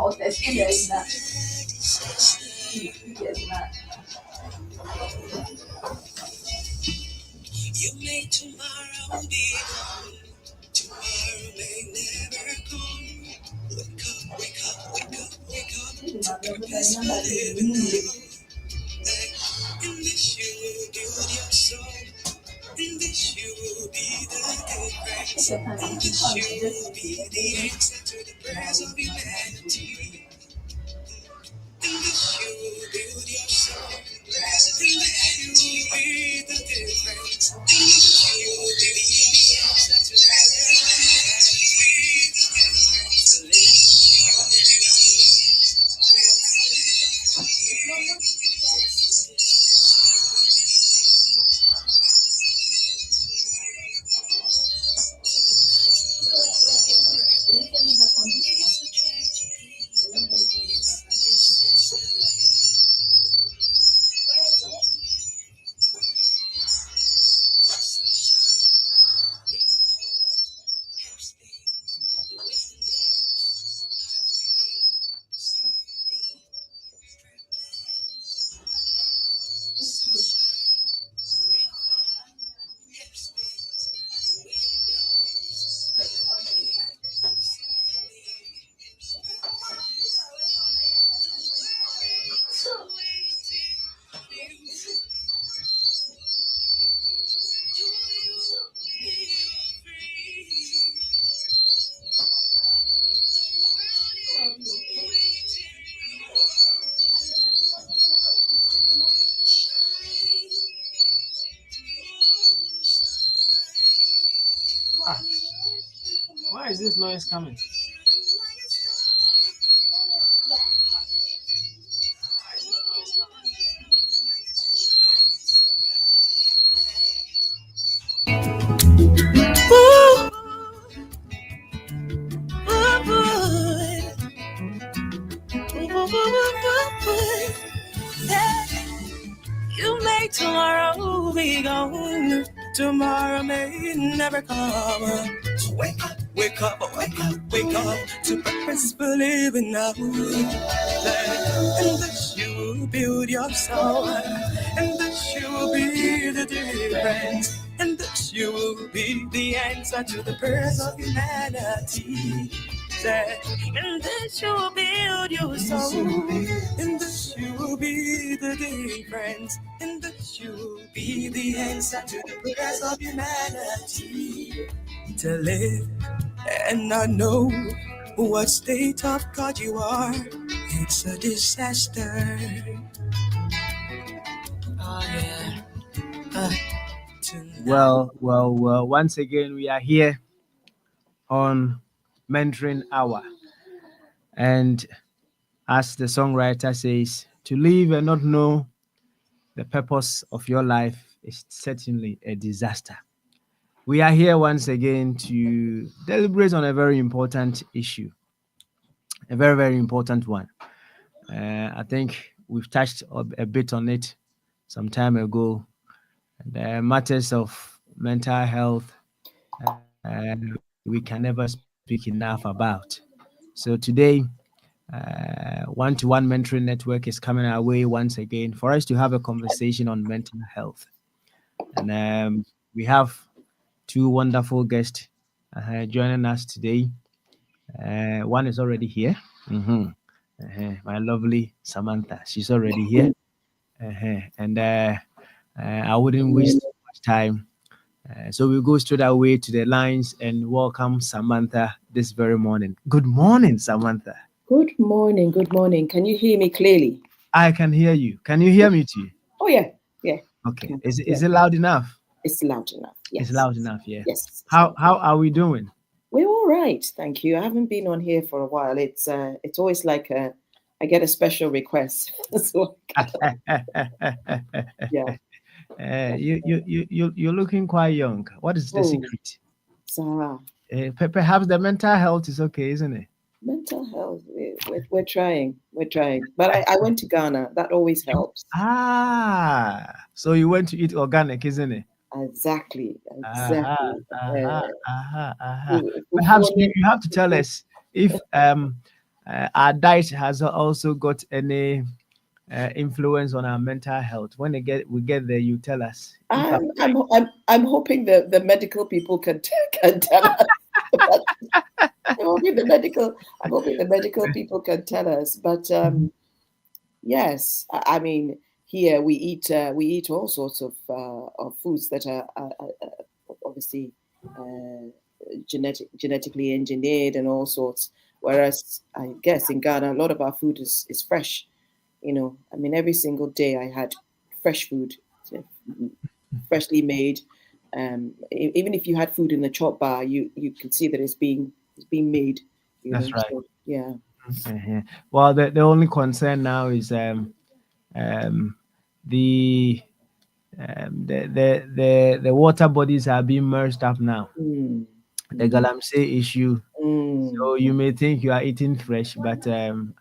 You make tomorrow be gone. Tomorrow may never come. Wake up, wake up, wake up, wake up. To purpose for living now. In this you will build your soul. In this you will be the difference. In this you will be the answer to the prayers of humanity. In this you will build your soul. In this you will be the difference. In this you will be the answer to the prayers of Why is this noise coming? You make tomorrow be gone. Tomorrow may never come. So wake up, wake up, wake up, wake up to purpose for living now. And this you will build your soul. And this you will be the difference. And this you will be the answer to the prayers of humanity. And this you will build your soul. And this you will be the difference. And this you will be the answer to the prayers of humanity. To live and not know what state of God you are, it's a disaster. Oh yeah. Well. Once again, we are here on Mentoring Hour. And as the songwriter says, to live and not know the purpose of your life is certainly a disaster. We are here once again to deliberate on a very important issue, a very, very important one. I think we've touched a bit on it some time ago. The matters of mental health, we can never speak enough about. So today, One-to-One Mentoring Network is coming our way once again for us to have a conversation on mental health. And we have two wonderful guests joining us today. One is already here. My lovely Samantha. She's already here. And I wouldn't waste much time. So we'll go straight away to the lines and welcome Samantha this very morning. Good morning, Samantha. Good morning. Good morning. Can you hear me clearly? I can hear you. Can you hear me too? Oh, yeah. Yeah. Okay. Is it loud enough? It's loud enough. Yes. It's loud enough, yeah. Yes. How are we doing? We're all right. Thank you. I haven't been on here for a while. It's always like I get a special request. So, yeah. You're looking quite young. What is the secret? Sarah. Perhaps the mental health is okay, isn't it? Mental health. We're trying. But I went to Ghana. That always helps. So you went to eat organic, isn't it? Exactly. Perhaps you have to tell us if our diet has also got any influence on our mental health? When we get there, you tell us. If I'm hoping the medical people can tell us. But I'm hoping the medical people can tell us. But yes, I mean, here we eat all sorts of foods that are obviously genetically engineered and all sorts. Whereas I guess in Ghana, a lot of our food is fresh. You know, I mean, every single day I had fresh food, freshly made. Even if you had food in the chop bar, you could see that it's being made. You That's know, right. so, yeah. Well, the only concern now is the the water bodies are being merged up now. Mm. The galamsey issue. So you may think you are eating fresh, but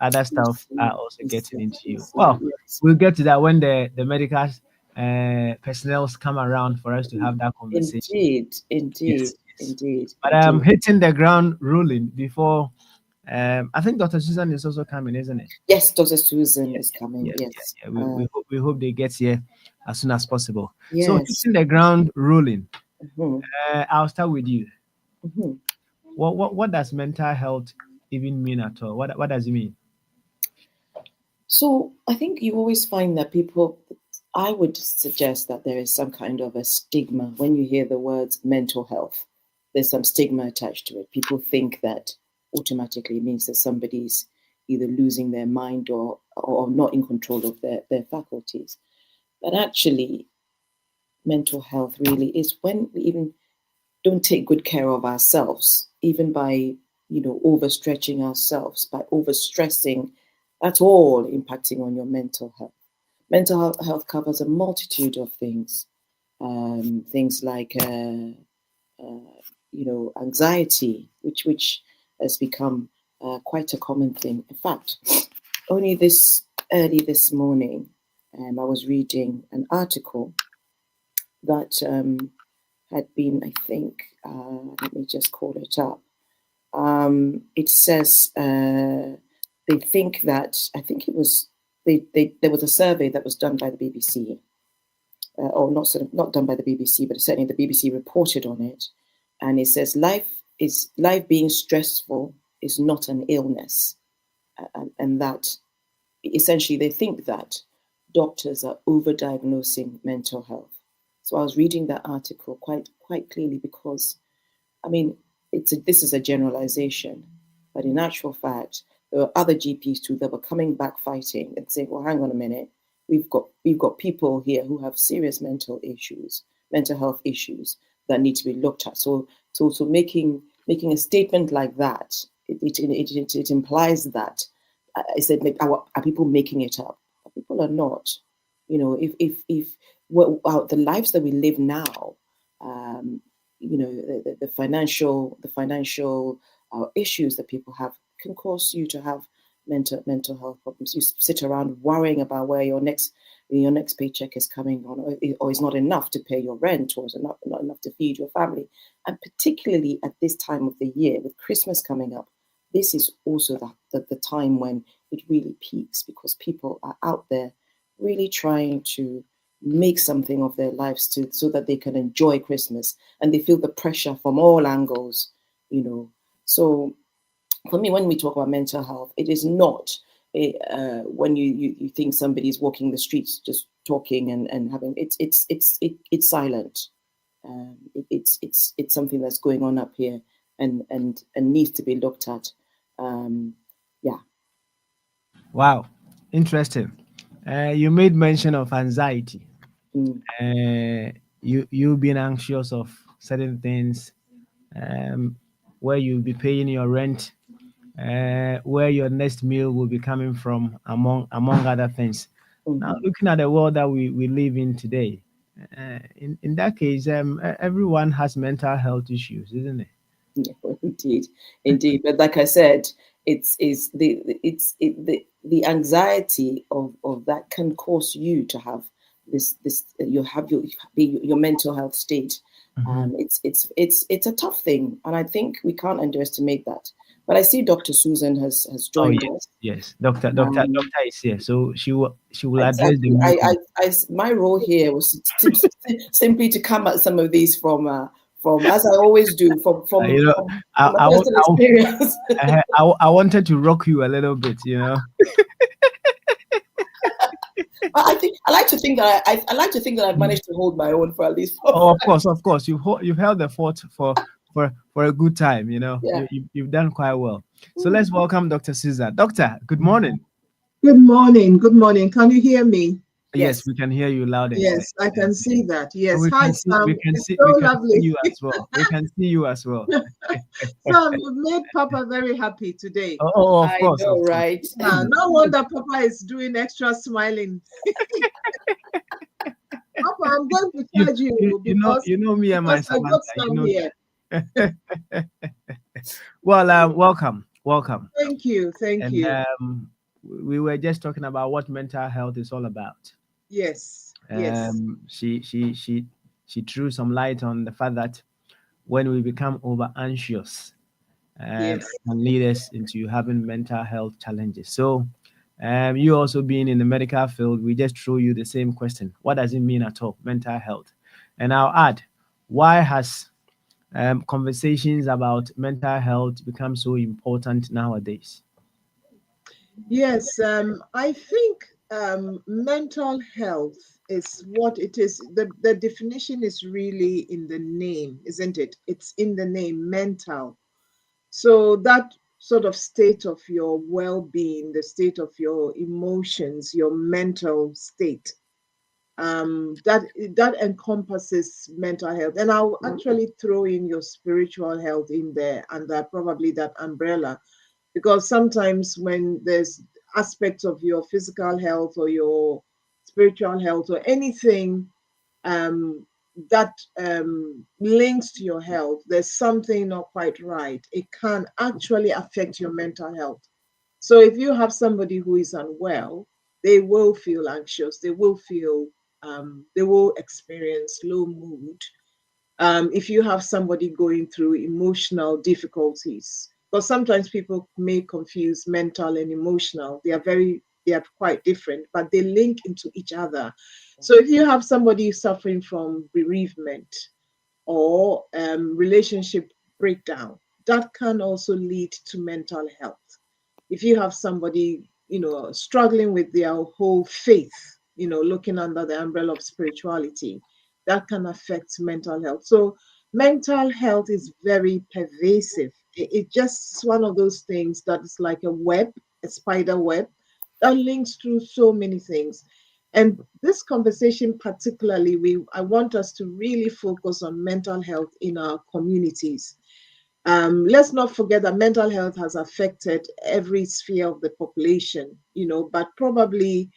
other stuff are also getting into you. Well, Yes. we'll get to that when the medical personnel come around for us to have that conversation. Indeed. But hitting the ground rolling before. I think Dr. Susan is also coming, isn't it? Yes, Dr. Susan is coming. Yes. We hope they get here as soon as possible. Yes. So hitting the ground rolling. Mm-hmm. I'll start with you. Mm-hmm. What does mental health even mean at all? What does it mean? So I think you always find that people, I would suggest that there is some kind of a stigma when you hear the words mental health. There's some stigma attached to it. People think that automatically means that somebody's either losing their mind or not in control of their faculties. But actually, mental health really is when we even don't take good care of ourselves, even by overstretching ourselves, by overstressing. That's all impacting on your mental health. Mental health covers a multitude of things, things like anxiety, which has become quite a common thing. In fact, only early this morning, I was reading an article that had been, I think, let me just call it up. It says they think that, I think it was, there was a survey that was done by the BBC, or not done by the BBC, but certainly the BBC reported on it, and it says life being stressful is not an illness, and that essentially they think that doctors are overdiagnosing mental health. So I was reading that article quite clearly because, I mean, this is a generalization, but in actual fact, there were other GPs too that were coming back fighting and saying, well, hang on a minute, we've got people here who have serious mental health issues that need to be looked at. So making a statement like that, it implies that I said, like, are people making it up? People are not. You know, if the lives that we live now, the financial issues that people have can cause you to have mental health problems. You sit around worrying about where your next paycheck is coming on, or is not enough to pay your rent, or is not enough to feed your family. And particularly at this time of the year, with Christmas coming up, this is also the time when it really peaks, because people are out there really trying to make something of their lives so that they can enjoy Christmas, and they feel the pressure from all angles, So for me, when we talk about mental health, it is not when you think somebody's walking the streets just talking and having it's silent. It's something that's going on up here and needs to be looked at. Yeah. Wow, interesting. You made mention of anxiety. You being anxious of certain things, where you'll be paying your rent, where your next meal will be coming from, among other things. Now, looking at the world that we live in today, in that case, everyone has mental health issues, isn't it? Yeah, indeed. But like I said, the anxiety of that can cause you to have this you have your mental health state. It's a tough thing, and I think we can't underestimate that. But I see Dr. Susan has Oh joined yes, us. yes. Doctor is here, so she will address the Exactly. meeting. My role here was simply to come at some of these from as I always do You know, I, from a I, wa- personal experience. I wanted to rock you a little bit, I think I like to think that I like to think that I've managed to hold my own for at least Oh, of course. You've held the fort for a good time. yeah. You've done quite well. So let's welcome Dr. Caesar. Doctor, good morning. Good morning. Good morning. Can you hear me? Yes, Yes. we can hear you loud and clear. Yes, I can see that. Yes. We Hi, can see Sam. It's so we can see lovely. you as well. We can see you as well. Sam, you've made Papa very happy today. Of I course, know, of course. right? No wonder Papa is doing extra smiling. Papa, I'm going to charge you because you know me and my I got Samantha. some here. Well, welcome. Thank you. Thank And you. we were just talking about what mental health is all about. Yes. Yes. She threw some light on the fact that when we become over anxious, Yes. it can lead us into having mental health challenges. So, you also being in the medical field, we just throw you the same question: what does it mean at all, mental health? And I'll add, why has conversations about mental health become so important nowadays? Yes, I think mental health is what it is. The definition is really in the name, isn't it? It's in the name, mental. So that sort of state of your well-being, the state of your emotions, your mental state, that encompasses mental health. And I'll actually throw in your spiritual health in there, and that probably that umbrella, because sometimes when there's aspects of your physical health or your spiritual health or anything that links to your health, there's something not quite right. It can actually affect your mental health. So if you have somebody who is unwell, they will feel anxious, they will experience low mood. If you have somebody going through emotional difficulties, because sometimes people may confuse mental and emotional. They are quite different, but they link into each other. So if you have somebody suffering from bereavement or relationship breakdown, that can also lead to mental health. If you have somebody, struggling with their whole faith, looking under the umbrella of spirituality, that can affect mental health. So mental health is very pervasive. It just one of those things that is like a web, a spider web that links through so many things. And this conversation, particularly, I want us to really focus on mental health in our communities. Let's not forget that mental health has affected every sphere of the population, but probably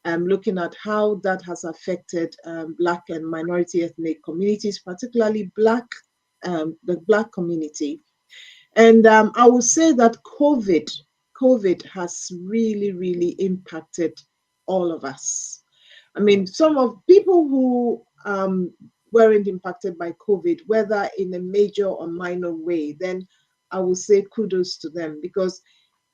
looking at how that has affected Black and minority ethnic communities, particularly the Black community. And I would say that COVID has really, really impacted all of us. I mean, some of people who weren't impacted by COVID, whether in a major or minor way, then I would say kudos to them, because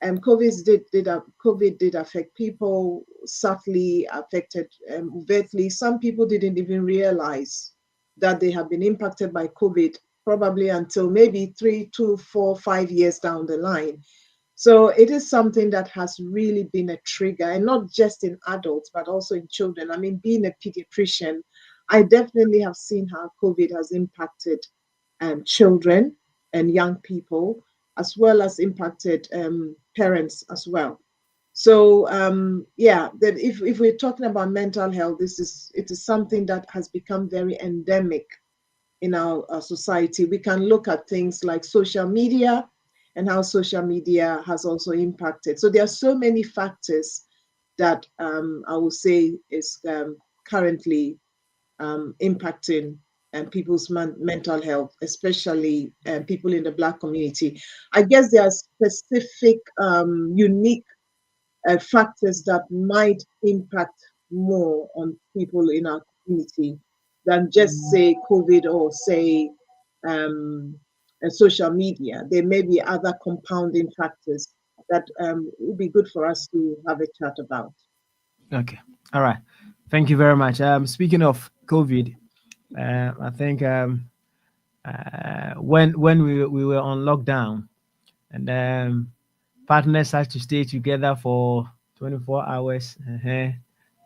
COVID did affect people, subtly affected overtly. Some people didn't even realize that they have been impacted by COVID, probably until maybe 3, 2, 4, 5 years down the line. So it is something that has really been a trigger, and not just in adults, but also in children. I mean, being a pediatrician, I definitely have seen how COVID has impacted children and young people, as well as impacted parents as well. So if we're talking about mental health, it is something that has become very endemic in our society. We can look at things like social media and how social media has also impacted. So there are so many factors that I would say is currently impacting people's mental health, especially people in the Black community. I guess there are specific, unique factors that might impact more on people in our community than just say COVID or say social media. There may be other compounding factors that would be good for us to have a chat about. Okay. All right. Thank you very much. Speaking of COVID, I think when we were on lockdown, and partners had to stay together for 24 hours.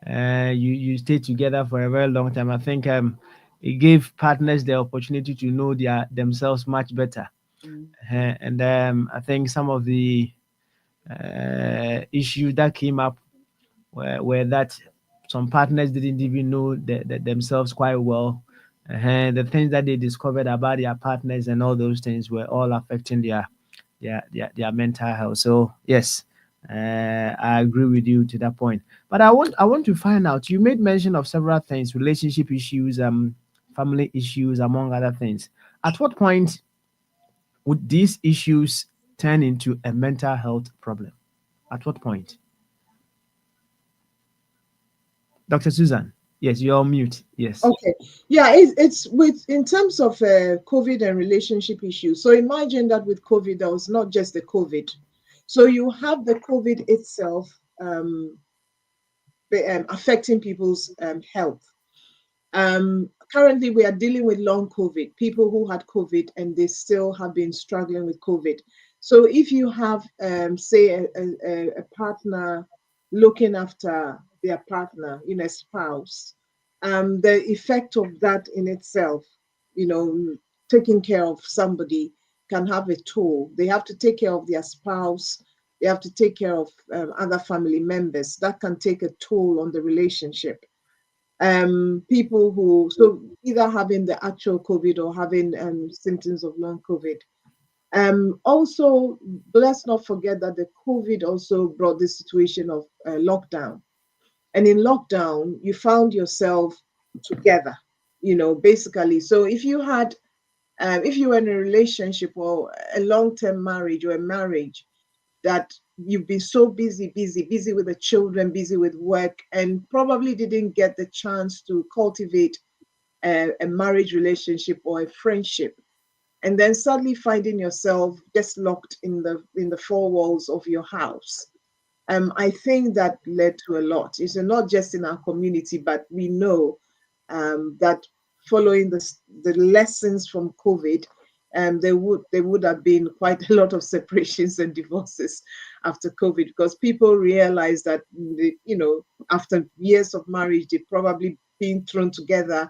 You stay together for a very long time. I think it gave partners the opportunity to know themselves much better. Mm. And I think some of the issues that came up were that some partners didn't even know themselves quite well. The things that they discovered about their partners and all those things were all affecting their mental health. So yes, I agree with you to that point. But I want to find out. You made mention of several things: relationship issues, family issues, among other things. At what point would these issues turn into a mental health problem? At what point? Dr. Susan, yes, you're on mute. Yes. Okay, yeah, it's with in terms of COVID and relationship issues. So imagine that with COVID, there was not just the COVID. So you have the COVID itself affecting people's health. Currently, we are dealing with long COVID, people who had COVID and they still have been struggling with COVID. So if you have, say, a partner looking after their partner, a spouse, the effect of that in itself, taking care of somebody can have a toll. They have to take care of their spouse. They have to take care of other family members. That can take a toll on the relationship. People who, so either having the actual COVID or having symptoms of long COVID. Also, let's not forget that the COVID also brought this situation of lockdown. And in lockdown, you found yourself together, basically. So if you were in a relationship or a long-term marriage or a marriage, that you've been so busy with the children, busy with work, and probably didn't get the chance to cultivate a marriage relationship or a friendship, and then suddenly finding yourself just locked in the four walls of your house. I think that led to a lot. It's not just in our community, but we know that following the lessons from COVID, there would have been quite a lot of separations and divorces after COVID, because people realized that after years of marriage, they'd probably been thrown together.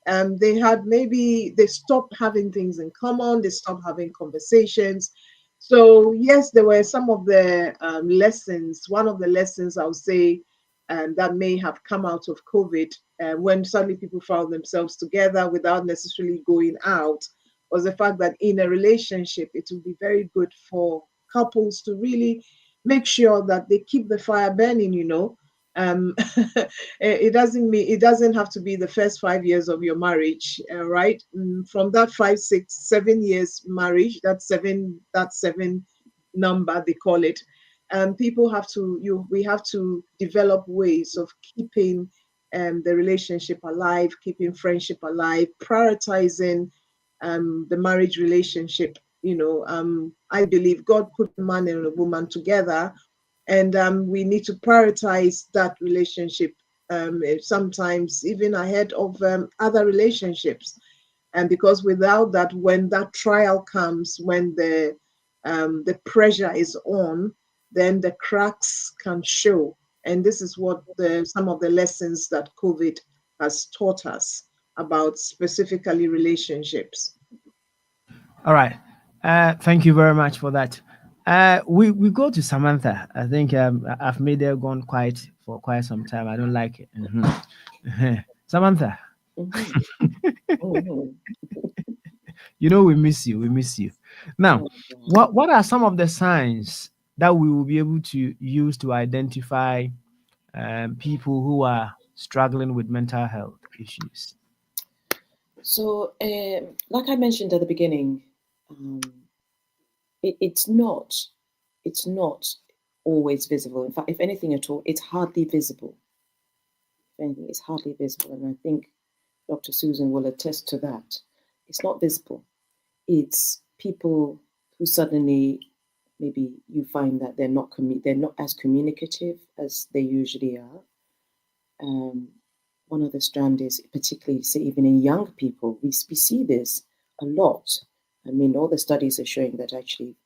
They stopped having things in common. They stopped having conversations. So yes, there were some of the lessons. One of the lessons I would say that may have come out of COVID, when suddenly people found themselves together without necessarily going out, was the fact that in a relationship, it would be very good for couples to really make sure that they keep the fire burning. It doesn't have to be the first 5 years of your marriage, right? From that 5, 6, 7 years marriage, that seven number they call it. We have to develop ways of keeping the relationship alive, keeping friendship alive, prioritizing the marriage relationship. I believe God put a man and a woman together, and we need to prioritize that relationship, sometimes even ahead of other relationships. And because without that, when that trial comes, when the pressure is on, then the cracks can show. And this is what some of the lessons that COVID has taught us about, specifically relationships. All right. Thank you very much for that. We go to Samantha. I think I've made her gone quiet for quite some time. I don't like it. Samantha, Mhm. we miss you. We miss you. Now, what are some of the signs that we will be able to use to identify people who are struggling with mental health issues? So, like I mentioned at the beginning, it's not always visible. In fact, if anything at all, it's hardly visible. If anything, it's hardly visible, and I think Dr. Susan will attest to that. It's not visible. It's people who suddenly, maybe you find that they're not as communicative as they usually are. One of the strands is, particularly, say, even in young people, we see this a lot. I mean, all the studies are showing that actually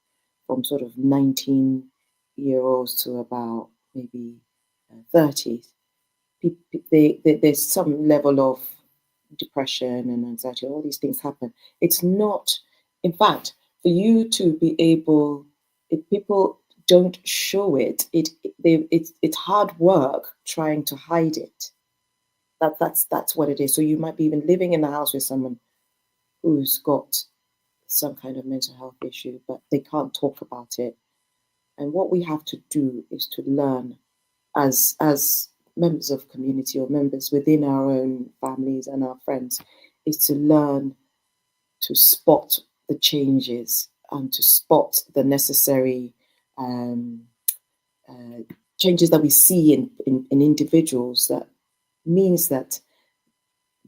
from sort of 19-year-olds to about maybe 30s, there's some level of depression and anxiety. All these things happen. It's not, in fact, for you to be able, if people don't show it, it's hard work trying to hide it. That's what it is. So you might be even living in the house with someone who's got some kind of mental health issue, but they can't talk about it. And what we have to do is to learn as members of community or members within our own families and our friends, is to learn to spot the changes and to spot the necessary changes that we see in individuals, that means that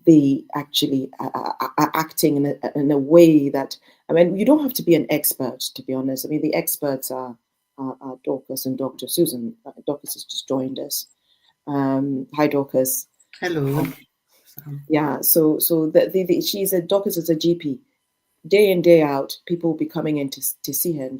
they actually are acting in a way that, I mean, you don't have to be an expert, to be honest. I mean, the experts are Dorcas and Dr. Susan. Dorcas has just joined us. Hi, Dorcas. Hello. Yeah, so Dorcas is a GP. Day in, day out, people will be coming in to see her, and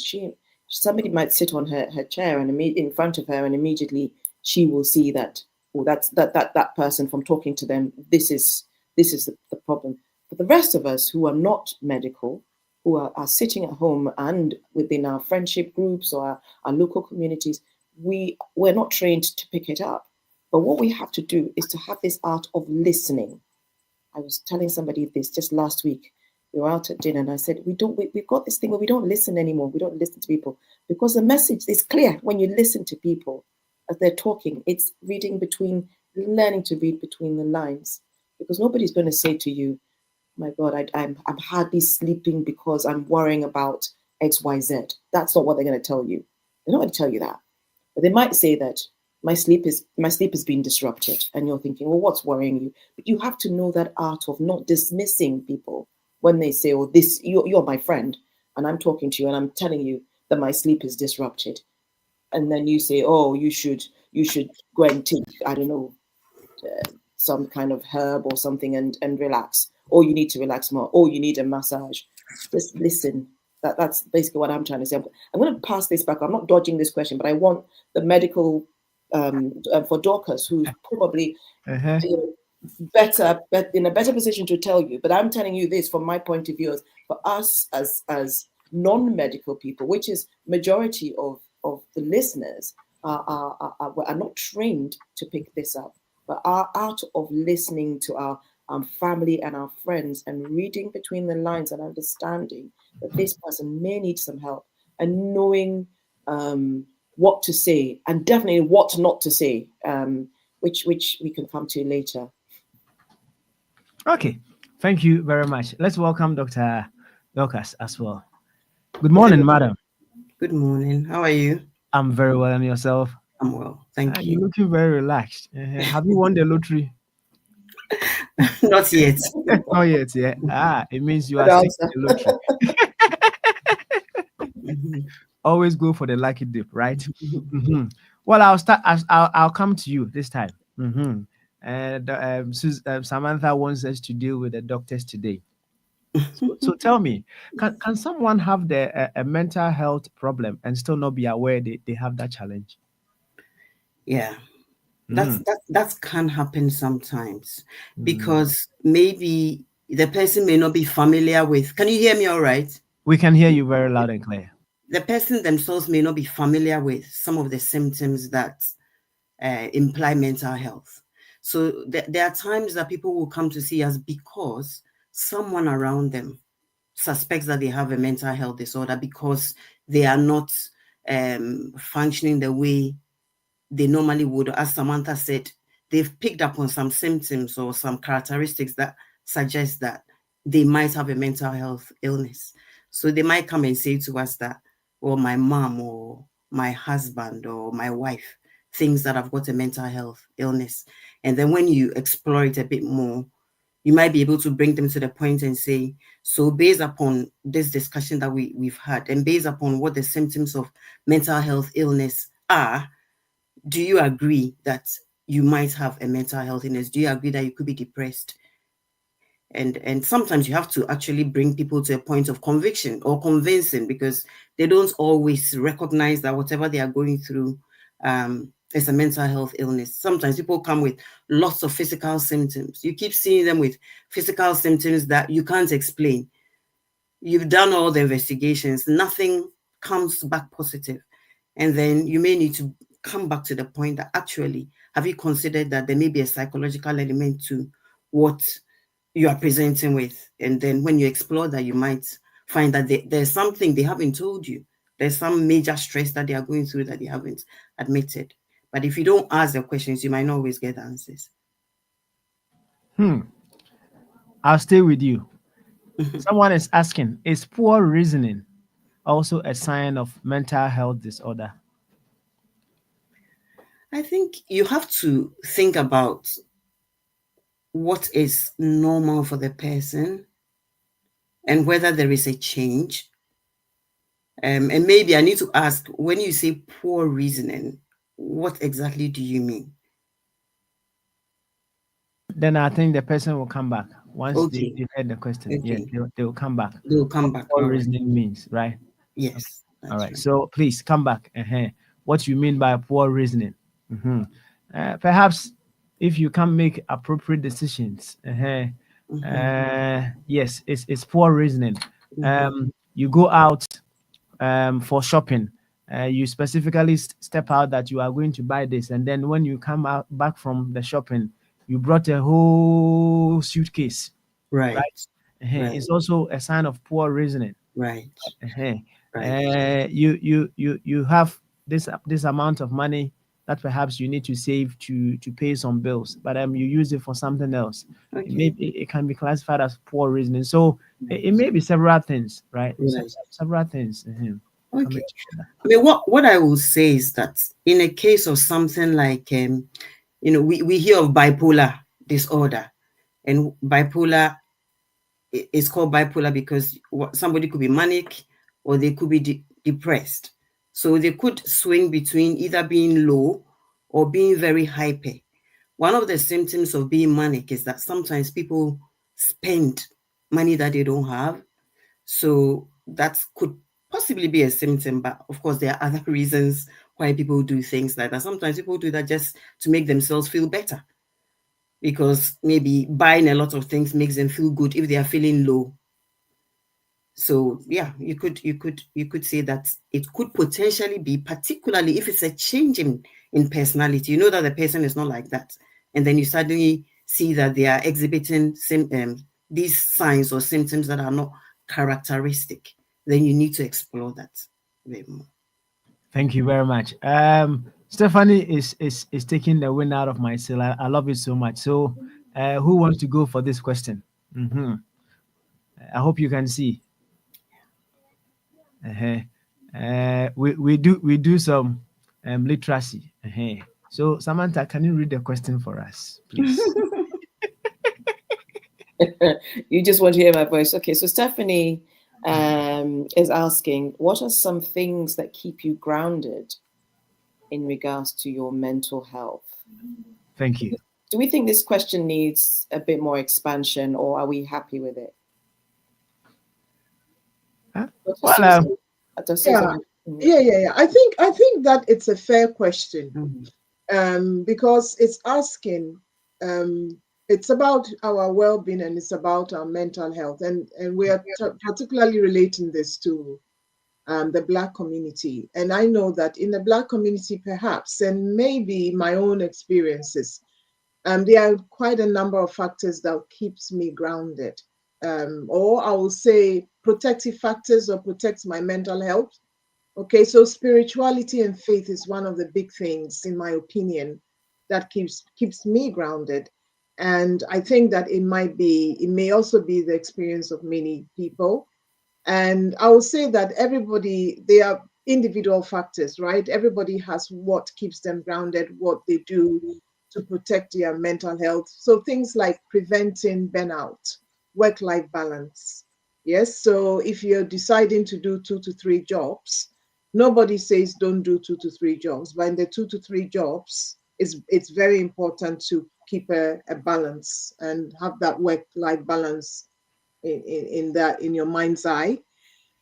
somebody might sit on her chair and in front of her, and immediately she will see that, oh, that's that person, from talking to them, this is the problem. But the rest of us who are not medical, who are sitting at home and within our friendship groups or our local communities, we're not trained to pick it up. But what we have to do is to have this art of listening. I was telling somebody this just last week. We were out at dinner and I said, we've got this thing where we don't listen anymore. We don't listen to people because the message is clear when you listen to people as they're talking. It's learning to read between the lines, because nobody's going to say to you, my God, I'm hardly sleeping because I'm worrying about XYZ. That's not what they're going to tell you. They're not going to tell you that. But they might say that my sleep has been disrupted, and you're thinking, well, what's worrying you? But you have to know that art of not dismissing people when they say, oh, you're my friend, and I'm talking to you, and I'm telling you that my sleep is disrupted. And then you say, oh, you should go and take, I don't know, some kind of herb or something and relax. Or you need to relax more. Or you need a massage. Just listen. That's basically what I'm trying to say. I'm going to pass this back. I'm not dodging this question, but I want the medical for Dorcas, who's probably better in a better position to tell you. But I'm telling you this from my point of view, for us as non-medical people, which is majority of the listeners are not trained to pick this up, but are out of listening to our family and our friends and reading between the lines and understanding that this person may need some help, and knowing what to say and definitely what not to say, which we can come to later. Okay, thank you very much. Let's welcome Dr. Dorcas as well. Good morning, madam. Good morning. How are you? I'm very well, and yourself? I'm well, thank you. You're looking very relaxed. Have you won the lottery? Not yet. Not yet, yeah. It means you are sick of the lottery. Always go for the lucky dip, right? Mm-hmm. Well, I'll come to you this time. Mm-hmm. And Samantha wants us to deal with the doctors today. So tell me, can someone have a mental health problem and still not be aware they have that challenge? Yeah, that can happen sometimes, because maybe the person may not be familiar with. Can you hear me all right? We can hear you very loud and clear. The person themselves may not be familiar with some of the symptoms that imply mental health. So there are times that people will come to see us because someone around them suspects that they have a mental health disorder, because they are not functioning the way they normally would. As Samantha said, they've picked up on some symptoms or some characteristics that suggest that they might have a mental health illness. So they might come and say to us that, well, my mom or my husband or my wife thinks that I've got a mental health illness. And then when you explore it a bit more, you might be able to bring them to the point and say, so based upon this discussion that we've had, and based upon what the symptoms of mental health illness are, do you agree that you might have a mental health illness? Do you agree that you could be depressed? And sometimes you have to actually bring people to a point of conviction or convincing, because they don't always recognize that whatever they are going through is a mental health illness. Sometimes people come with lots of physical symptoms. You keep seeing them with physical symptoms that you can't explain. You've done all the investigations, nothing comes back positive. And then you may need to come back to the point that actually, have you considered that there may be a psychological element to what you are presenting with? And then when you explore that, you might find that there's something they haven't told you. There's some major stress that they are going through that they haven't admitted. But if you don't ask the questions, you might not always get the answers. I'll stay with you. Someone is asking, is poor reasoning also a sign of mental health disorder? I think you have to think about what is normal for the person and whether there is a change. And maybe I need to ask, when you say poor reasoning, what exactly do you mean? Then I think the person will come back once Okay. they heard the question. Okay. Yeah, they will come back. They will come back. What All right. reasoning means, right? Yes. All right. So please come back. What you mean by poor reasoning? Perhaps if you can make appropriate decisions. Yes, it's poor reasoning. You go out for shopping. You specifically step out that you are going to buy this, and then when you come out back from the shopping, you brought a whole suitcase. Right. It's also a sign of poor reasoning. Right. You have this amount of money that perhaps you need to save to pay some bills, but you use it for something else. Okay. It can be classified as poor reasoning. So it may be several things, right? Right. Several things. Okay. I mean, what I will say is that in a case of something like, we hear of bipolar disorder, and bipolar is called bipolar because somebody could be manic or they could be depressed. So they could swing between either being low or being very hyper. One of the symptoms of being manic is that sometimes people spend money that they don't have. So that could possibly be a symptom, but of course there are other reasons why people do things like that. Sometimes people do that just to make themselves feel better, because maybe buying a lot of things makes them feel good if they are feeling low. So yeah, you could say that it could potentially be, particularly if it's a change in personality. You know that the person is not like that, and then you suddenly see that they are exhibiting these signs or symptoms that are not characteristic. Then you need to explore that a bit more. Thank you very much. Stephanie is taking the wind out of my sail. I love it so much. So who wants to go for this question? I hope you can see. We do some literacy. So Samantha, can you read the question for us, please? You just want to hear my voice. Okay, so Stephanie is asking, what are some things that keep you grounded in regards to your mental health? Thank you. Do we think this question needs a bit more expansion, or are we happy with it? Well, yeah. I think that it's a fair question, because it's asking. It's about our well-being and it's about our mental health, and we are particularly relating this to the Black community. And I know that in the Black community, perhaps, and maybe my own experiences, there are quite a number of factors that keeps me grounded, or I will say protective factors or protects my mental health. Okay, so spirituality and faith is one of the big things, in my opinion, that keeps me grounded. And I think that it may also be the experience of many people. And I would say that they are individual factors, right? Everybody has what keeps them grounded, what they do to protect their mental health. So things like preventing burnout, work-life balance. Yes, so if you're deciding to do 2 to 3 jobs, nobody says don't do 2 to 3 jobs, but in the 2 to 3 jobs, it's very important to keep a balance and have that work-life balance in your mind's eye.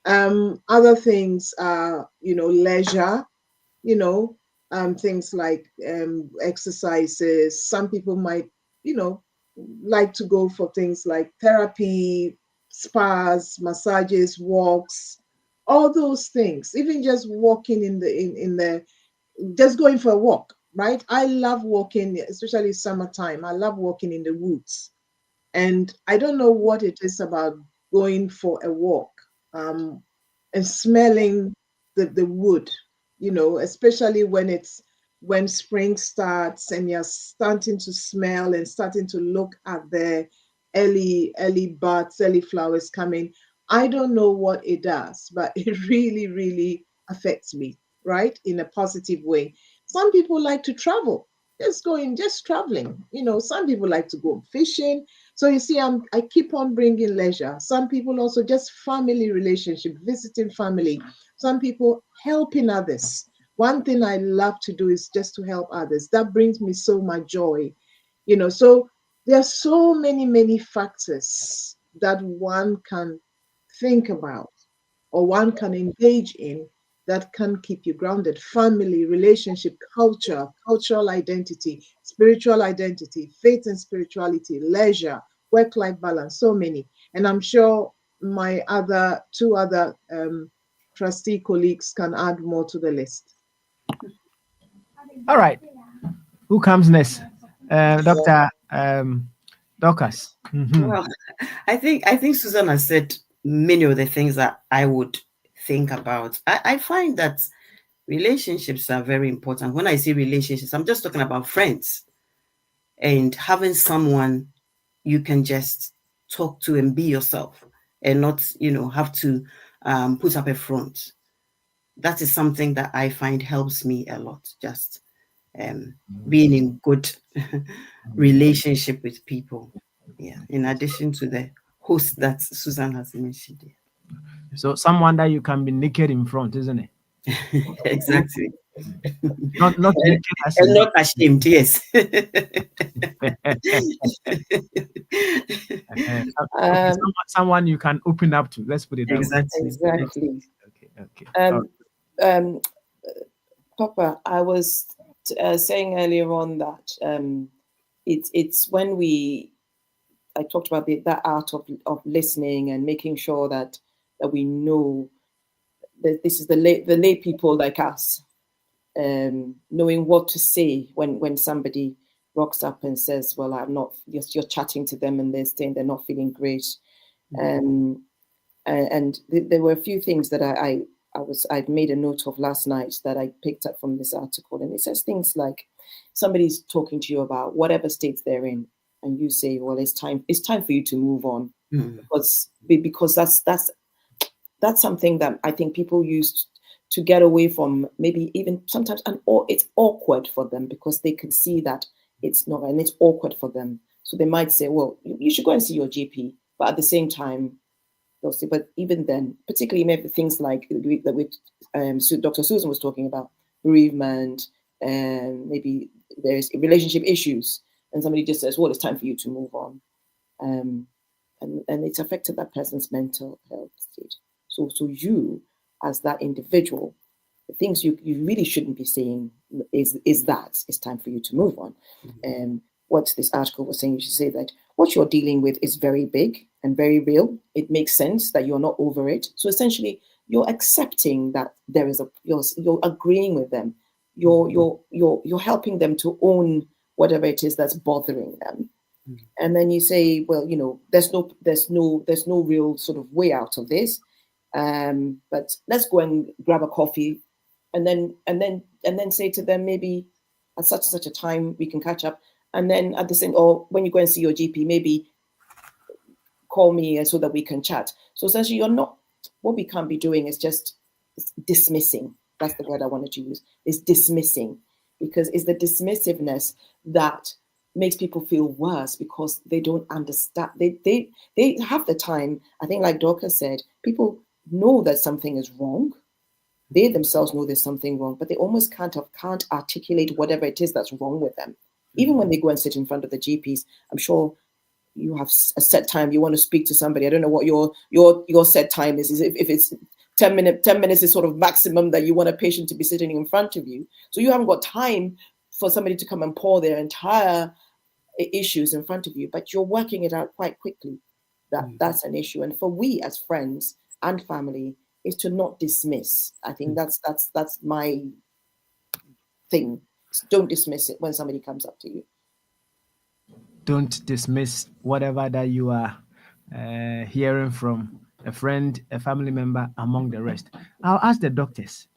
Other things are, leisure, things like exercises. Some people might, like to go for things like therapy, spas, massages, walks, all those things. Even just walking in the just going for a walk, right? I love walking, especially summertime. I love walking in the woods. And I don't know what it is about going for a walk and smelling the wood, especially when spring starts and you're starting to smell and starting to look at the early buds, early flowers coming. I don't know what it does, but it really, really affects me, right? In a positive way. Some people like to travel, just traveling. Some people like to go fishing. So you see, I keep on bringing leisure. Some people also just family relationship, visiting family. Some people helping others. One thing I love to do is just to help others. That brings me so much joy. So there are so many, many factors that one can think about or one can engage in that can keep you grounded. Family, relationship, culture, cultural identity, spiritual identity, faith and spirituality, leisure, work-life balance, so many. And I'm sure my two other trustee colleagues can add more to the list. All right. Who comes next? Dr. Dorcas. Mhm. Well, I think Susan has said many of the things that I would think about. I find that relationships are very important. When I say relationships, I'm just talking about friends and having someone you can just talk to and be yourself and not, have to put up a front. That is something that I find helps me a lot. Just being in good relationship with people. Yeah. In addition to the host that Susan has mentioned. So someone that you can be naked in front, isn't it? Exactly. Not naked as And in not ashamed, yes. someone you can open up to. Let's put it that Exactly. Exactly. way. Okay. Papa, I was saying earlier on that it's when I talked about that art of listening and making sure that we know that this is the lay people like us, knowing what to say when somebody rocks up and says, well, I'm not, you're chatting to them and they're saying they're not feeling great. And there were a few things that I'd made a note of last night that I picked up from this article. And it says things like somebody's talking to you about whatever state they're in, and you say, well, it's time for you to move on. Because that's something that I think people use to get away from, maybe even sometimes, or it's awkward for them because they can see that it's not, and it's awkward for them. So they might say, well, you should go and see your GP. But at the same time, they'll say, but even then, particularly maybe things like that Dr. Susan was talking about, bereavement, and maybe there's relationship issues, and somebody just says, well, it's time for you to move on. And it's affected that person's mental health state. So you, as that individual, the things you really shouldn't be saying is that it's time for you to move on. What this article was saying, you should say that what you're dealing with is very big and very real. It makes sense that you're not over it. So essentially, you're accepting that there is you're agreeing with them. You're helping them to own whatever it is that's bothering them. And then you say, well, there's no real sort of way out of this. But let's go and grab a coffee, and then say to them, maybe at such a time we can catch up. And then at the same, or when you go and see your GP, maybe call me so that we can chat. So essentially, what we can't be doing is just dismissing. That's the word I wanted to use, is dismissing. because it's the dismissiveness that makes people feel worse, because they don't understand. They have the time. I think, like Dorcas said, people know that something is wrong. They themselves know there's something wrong, but they almost can't articulate whatever it is that's wrong with them. Even when they go and sit in front of the GPs, I'm sure you have a set time you want to speak to somebody. I don't know what your set time is. If it's 10 minutes is sort of maximum that you want a patient to be sitting in front of you. So you haven't got time for somebody to come and pour their entire issues in front of you, but you're working it out quite quickly. That's an issue. And for we as friends and family is to not dismiss. I think that's my thing. Don't dismiss it when somebody comes up to you. Don't dismiss whatever that you are hearing from a friend, a family member, among the rest. I'll ask the doctors,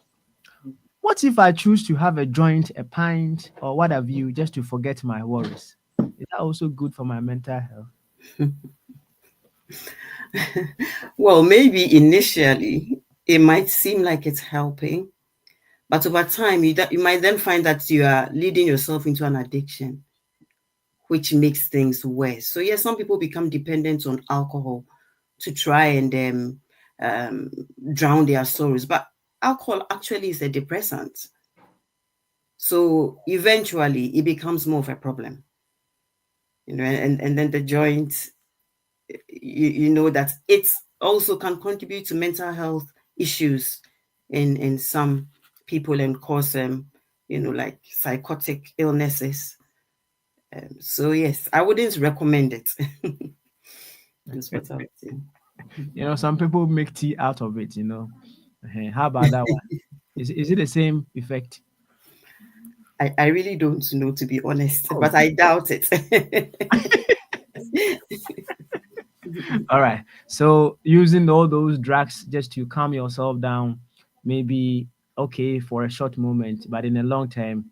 what if I choose to have a joint, a pint, or what have you, just to forget my worries? Is that also good for my mental health? Well, maybe initially it might seem like it's helping, but over time you might then find that you are leading yourself into an addiction, which makes things worse. So yes, some people become dependent on alcohol to try and drown their sorrows, but alcohol actually is a depressant. So eventually it becomes more of a problem, and then the joint, you know that it also can contribute to mental health issues in some people and cause like psychotic illnesses. So yes, I wouldn't recommend it. That's what I would say. Some people make tea out of it. How about that one? Is it the same effect? I really don't know, to be honest, but I doubt it. All right. So using all those drugs just to calm yourself down, maybe okay for a short moment, but in the long term,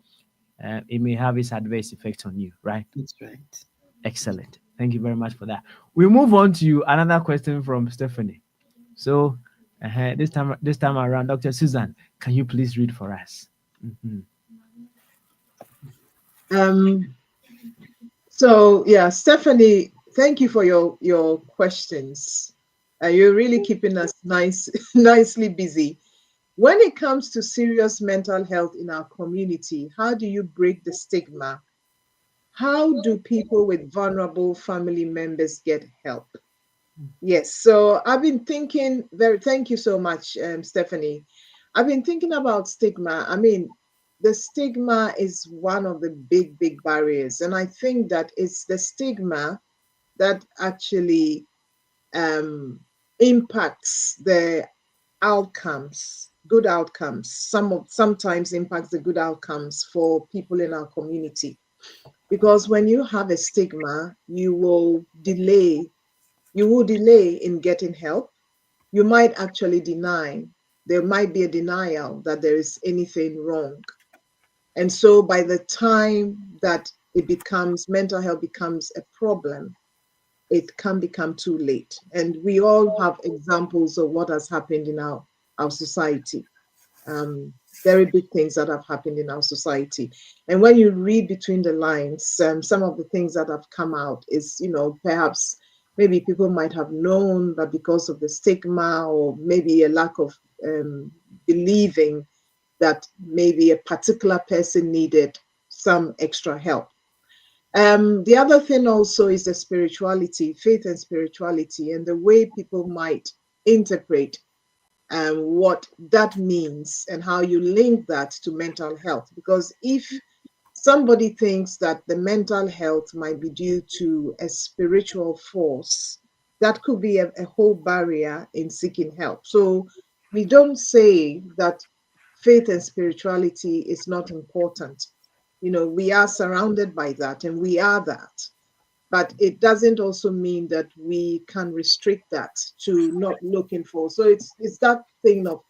it may have its adverse effects on you, right? That's right. Excellent. Thank you very much for that. We move on to another question from Stephanie. So this time around, Dr. Susan, can you please read for us? Mm-hmm. So yeah, Stephanie, thank you for your questions. You're really keeping us nicely busy. When it comes to serious mental health in our community, how do you break the stigma? How do people with vulnerable family members get help? Yes, so I've been thinking thank you so much, Stephanie. I've been thinking about stigma. I mean, the stigma is one of the big barriers. And I think that it's the stigma that actually impacts the outcomes, good outcomes. Sometimes impacts the good outcomes for people in our community. Because when you have a stigma, you will delay in getting help. You might actually deny. There might be a denial that there is anything wrong. And so by the time that mental health becomes a problem, it can become too late. And we all have examples of what has happened in our society. Very big things that have happened in our society. And when you read between the lines, some of the things that have come out is, perhaps maybe people might have known, but because of the stigma or maybe a lack of believing that maybe a particular person needed some extra help. The other thing also is the spirituality, faith and spirituality, and the way people might interpret what that means and how you link that to mental health. Because if somebody thinks that the mental health might be due to a spiritual force, that could be a whole barrier in seeking help. So we don't say that faith and spirituality is not important. We are surrounded by that and we are that. But it doesn't also mean that we can restrict that to not looking for. So it's that thing of,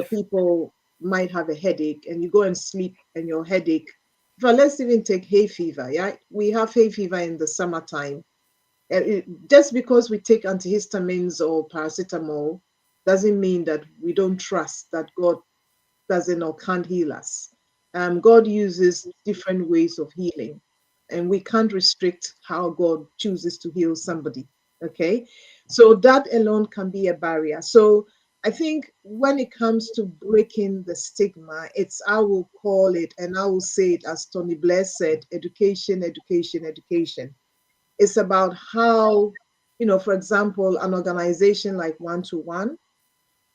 people might have a headache and you go and sleep and your headache. But let's even take hay fever. Yeah, we have hay fever in the summertime. Just because we take antihistamines or paracetamol doesn't mean that we don't trust that God doesn't or can't heal us. God uses different ways of healing, and we can't restrict how God chooses to heal somebody. Okay, so that alone can be a barrier. So I think when it comes to breaking the stigma, it's, I will call it, and I will say it as Tony Blair said, education, education, education. It's about how, for example, an organization like One to One,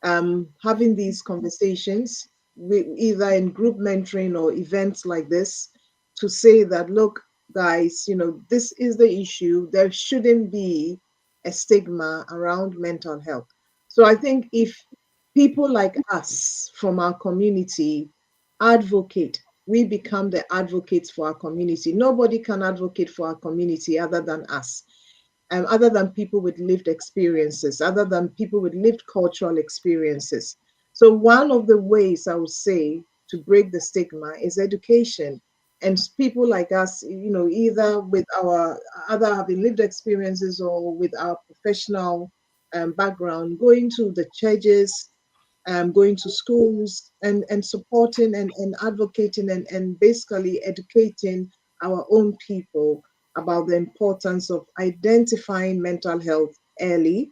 having these conversations, either in group mentoring or events like this, to say that, look, guys, this is the issue. There shouldn't be a stigma around mental health. So I think if people like us from our community advocate, we become the advocates for our community. Nobody can advocate for our community other than us, other than people with lived experiences, other than people with lived cultural experiences. So one of the ways I would say to break the stigma is education. And people like us, either with our other having lived experiences or with our professional background, going to the churches, going to schools, and supporting and advocating and basically educating our own people about the importance of identifying mental health early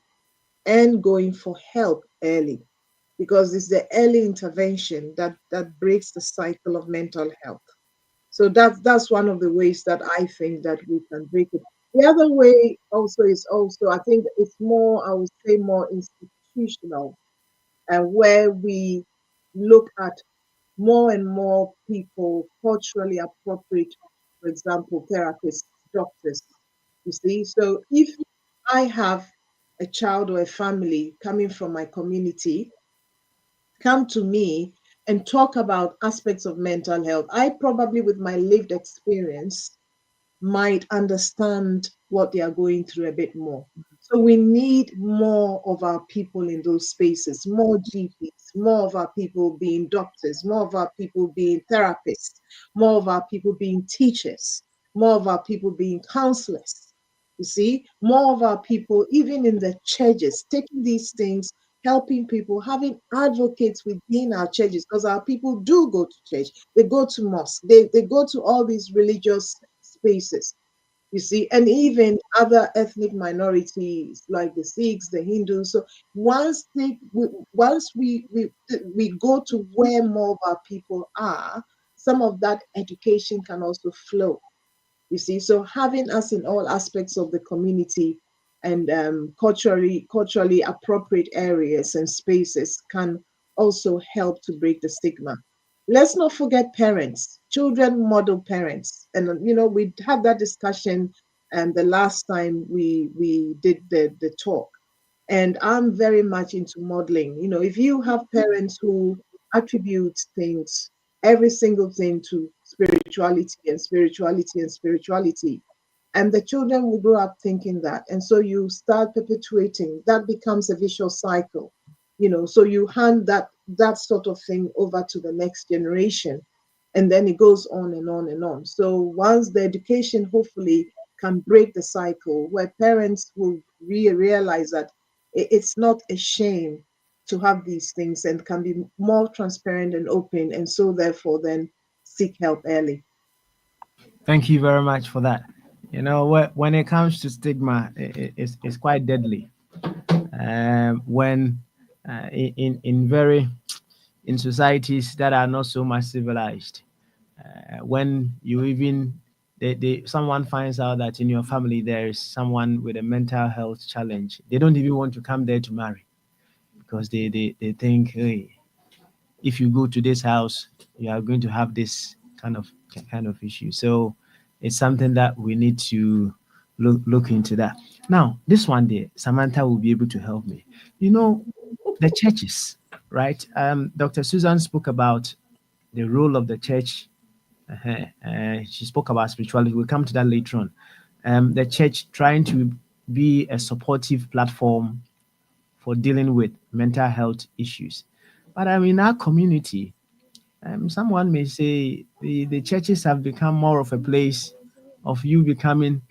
and going for help early, because it's the early intervention that breaks the cycle of mental health. So that's one of the ways that I think that we can break it. The other way also is also, I think it's more, I would say, more institutional, where we look at more and more people culturally appropriate, for example, therapists, doctors. You see, so if I have a child or a family coming from my community come to me and talk about aspects of mental health, I probably, with my lived experience, might understand what they are going through a bit more. So we need more of our people in those spaces, more GPs, more of our people being doctors, more of our people being therapists, more of our people being teachers, more of our people being counselors. You see, more of our people, even in the churches, taking these things, helping people, having advocates within our churches, because our people do go to church, they go to mosque, they go to all these religious spaces, you see, and even other ethnic minorities like the Sikhs, the Hindus. So once we go to where more of our people are, some of that education can also flow. You see, so having us in all aspects of the community and culturally appropriate areas and spaces can also help to break the stigma. Let's not forget parents. Children model parents, and we had that discussion the last time we did the talk. And I'm very much into modeling. If you have parents who attribute things, every single thing, to spirituality and spirituality and spirituality, and the children will grow up thinking that. And so you start perpetuating, that becomes a vicious cycle. So you hand that sort of thing over to the next generation, and then it goes on and on and on. So once the education hopefully can break the cycle, where parents will realize that it's not a shame to have these things and can be more transparent and open, and so therefore then seek help early. Thank you very much for that. When it comes to stigma, it's quite deadly. When in very in societies that are not so much civilized, when you even someone finds out that in your family there is someone with a mental health challenge, they don't even want to come there to marry, because they think, hey, if you go to this house, you are going to have this kind of issue. So it's something that we need to look into that. Now, this one day, Samantha will be able to help me. The churches, right? Dr. Susan spoke about the role of the church. She spoke about spirituality. We'll come to that later on. The church trying to be a supportive platform for dealing with mental health issues. But in our community, someone may say the churches have become more of a place of you becoming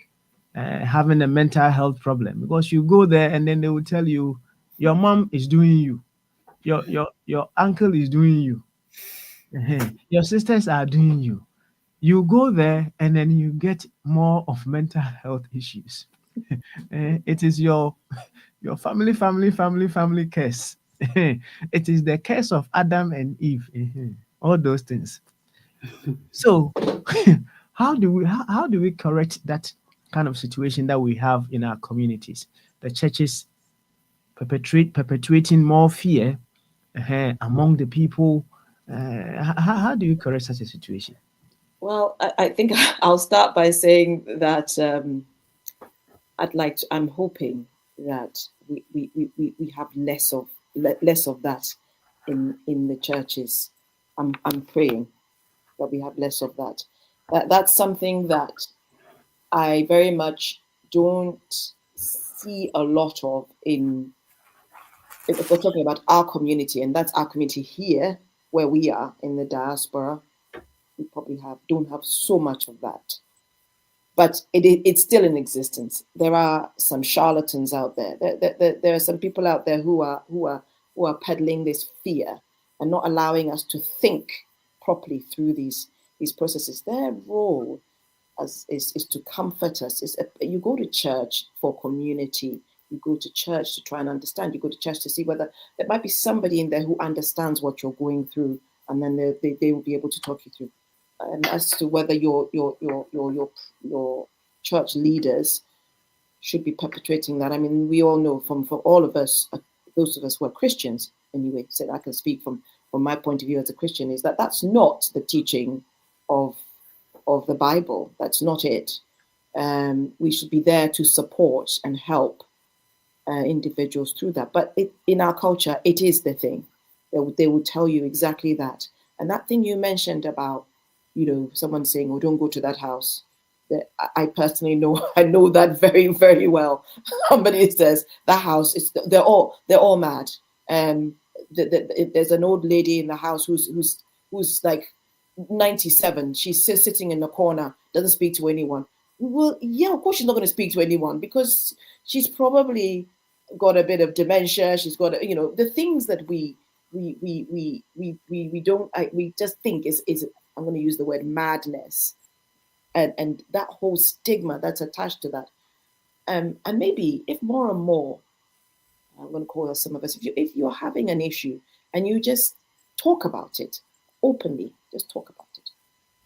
having a mental health problem, because you go there and then they will tell you your mom is doing you, your uncle is doing you. Your sisters are doing you. You go there and then you get more of mental health issues. It is your family curse. It is the curse of Adam and Eve. All those things. So, how do we correct that kind of situation that we have in our communities? The churches perpetuating more fear among the people. How do you correct such a situation? Well, I think I'll start by saying that I'm hoping that we have less of that in the churches. I'm praying that we have less of that. That's something that I very much don't see a lot of if we're talking about our community, and that's our community here where we are in the diaspora. We probably don't have so much of that, but it's still in existence. There are some charlatans out there. There are some people out there who are peddling this fear and not allowing us to think properly through these processes. Their role is to comfort us. You go to church for community. You go to church to try and understand. You go to church to see whether there might be somebody in there who understands what you're going through, and then they will be able to talk you through. As to whether your church leaders should be perpetuating that. I mean, we all know from all of us, those of us who are Christians anyway, so I can speak from my point of view as a Christian, is that that's not the teaching of the Bible. That's not it. We should be there to support and help individuals through that. But in our culture, it is the thing. They will tell you exactly that. And that thing you mentioned about, someone saying, "Oh, don't go to that house." I personally know, I know that very, very well. Somebody says that house they're all mad. There's an old lady in the house who's like 97. She's sitting in the corner, doesn't speak to anyone. Well, yeah, of course she's not going to speak to anyone because she's probably got a bit of dementia. She's got, the things that we just think is I'm going to use the word madness, and that whole stigma that's attached to that. And maybe if more and more, I'm going to call us some of us, if you're having an issue and you just talk about it openly, just talk about it.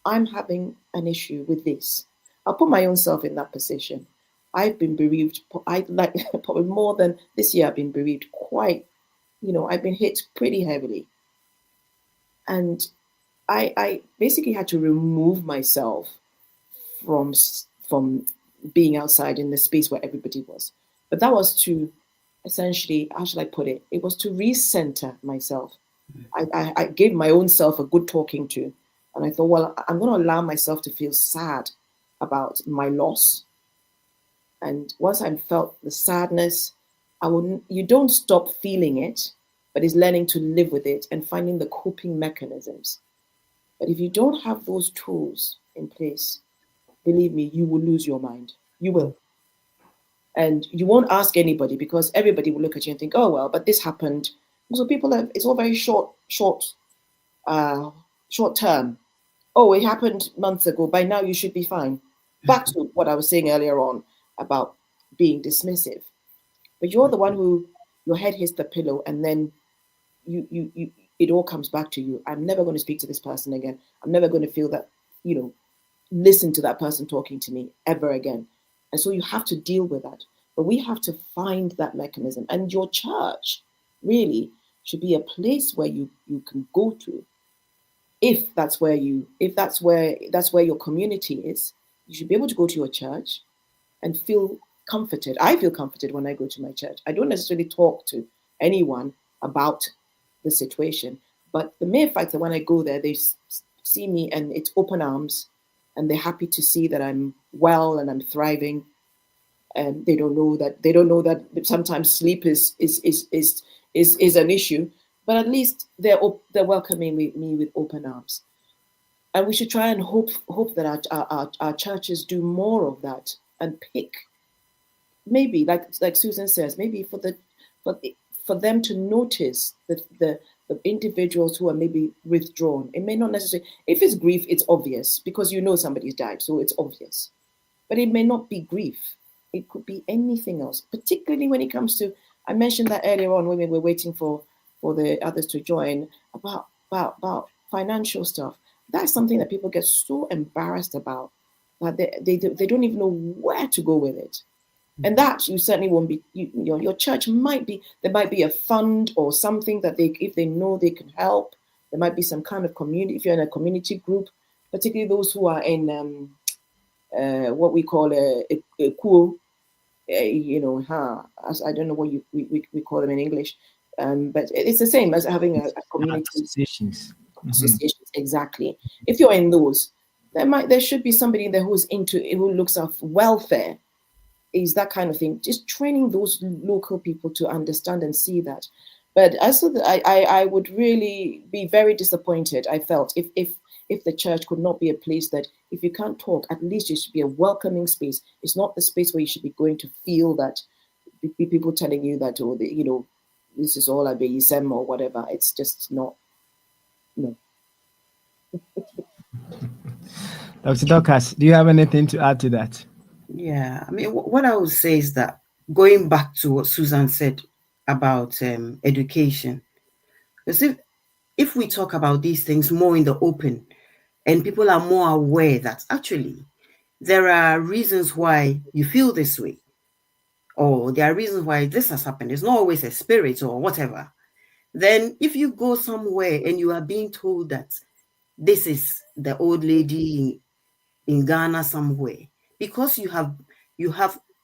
I'm having an issue with this. I'll put my own self in that position. I've been bereaved. Probably more than this year. I've been bereaved quite. I've been hit pretty heavily, and I basically had to remove myself from being outside in the space where everybody was. But that was to essentially, how should I put it? It was to recenter myself. I gave my own self a good talking to, and I thought, well, I'm going to allow myself to feel sad about my loss. And once I felt the sadness, you don't stop feeling it, but it's learning to live with it and finding the coping mechanisms. But if you don't have those tools in place, believe me, you will lose your mind. You will. And you won't ask anybody because everybody will look at you and think, oh, well, but this happened. So it's all very short term. Oh, it happened months ago. By now you should be fine. Back to what I was saying earlier on about being dismissive. But you're the one who, your head hits the pillow and then it all comes back to you. I'm never going to speak to this person again. I'm never going to feel that, listen to that person talking to me ever again. And so you have to deal with that. But we have to find that mechanism. And your church really should be a place where you can go to. If that's where your community is, you should be able to go to your church and feel comforted. I feel comforted when I go to my church. I don't necessarily talk to anyone about the situation, but the mere fact that when I go there, they see me and it's open arms, and they're happy to see that I'm well and I'm thriving. And they don't know that sometimes sleep is an issue, but at least they're welcoming me with open arms. And we should try and hope that our churches do more of that and pick, maybe like Susan says, maybe for them to notice the the individuals who are maybe withdrawn. It may not necessarily, if it's grief, it's obvious because you know somebody's died, so it's obvious. But it may not be grief. It could be anything else, particularly when it comes to, I mentioned that earlier on when we were waiting for the others to join, about financial stuff. That's something that people get so embarrassed about that they don't even know where to go with it. And that you certainly won't be, your church might be, there might be a fund or something that if they know they can help, there might be some kind of community, if you're in a community group, particularly those who are in what we call a cool, I don't know what we call them in English, but it's the same as having a community. Associations. Associations, exactly. If you're in those, there should be somebody there who looks after welfare, is that kind of thing. Just training those local people to understand and see that. But I would really be very disappointed, I felt, if the church could not be a place that if you can't talk, at least it should be a welcoming space. It's not the space where you should be going to feel that people telling you that, or this is all abeism or whatever. It's just not. No. Dr. Dorcas, do you have anything to add to that? Yeah, I mean, what I would say is that going back to what Susan said about education, because if we talk about these things more in the open and people are more aware that actually there are reasons why you feel this way, or there are reasons why this has happened, it's not always a spirit or whatever, then if you go somewhere and you are being told that this is the old lady in Ghana somewhere, because you have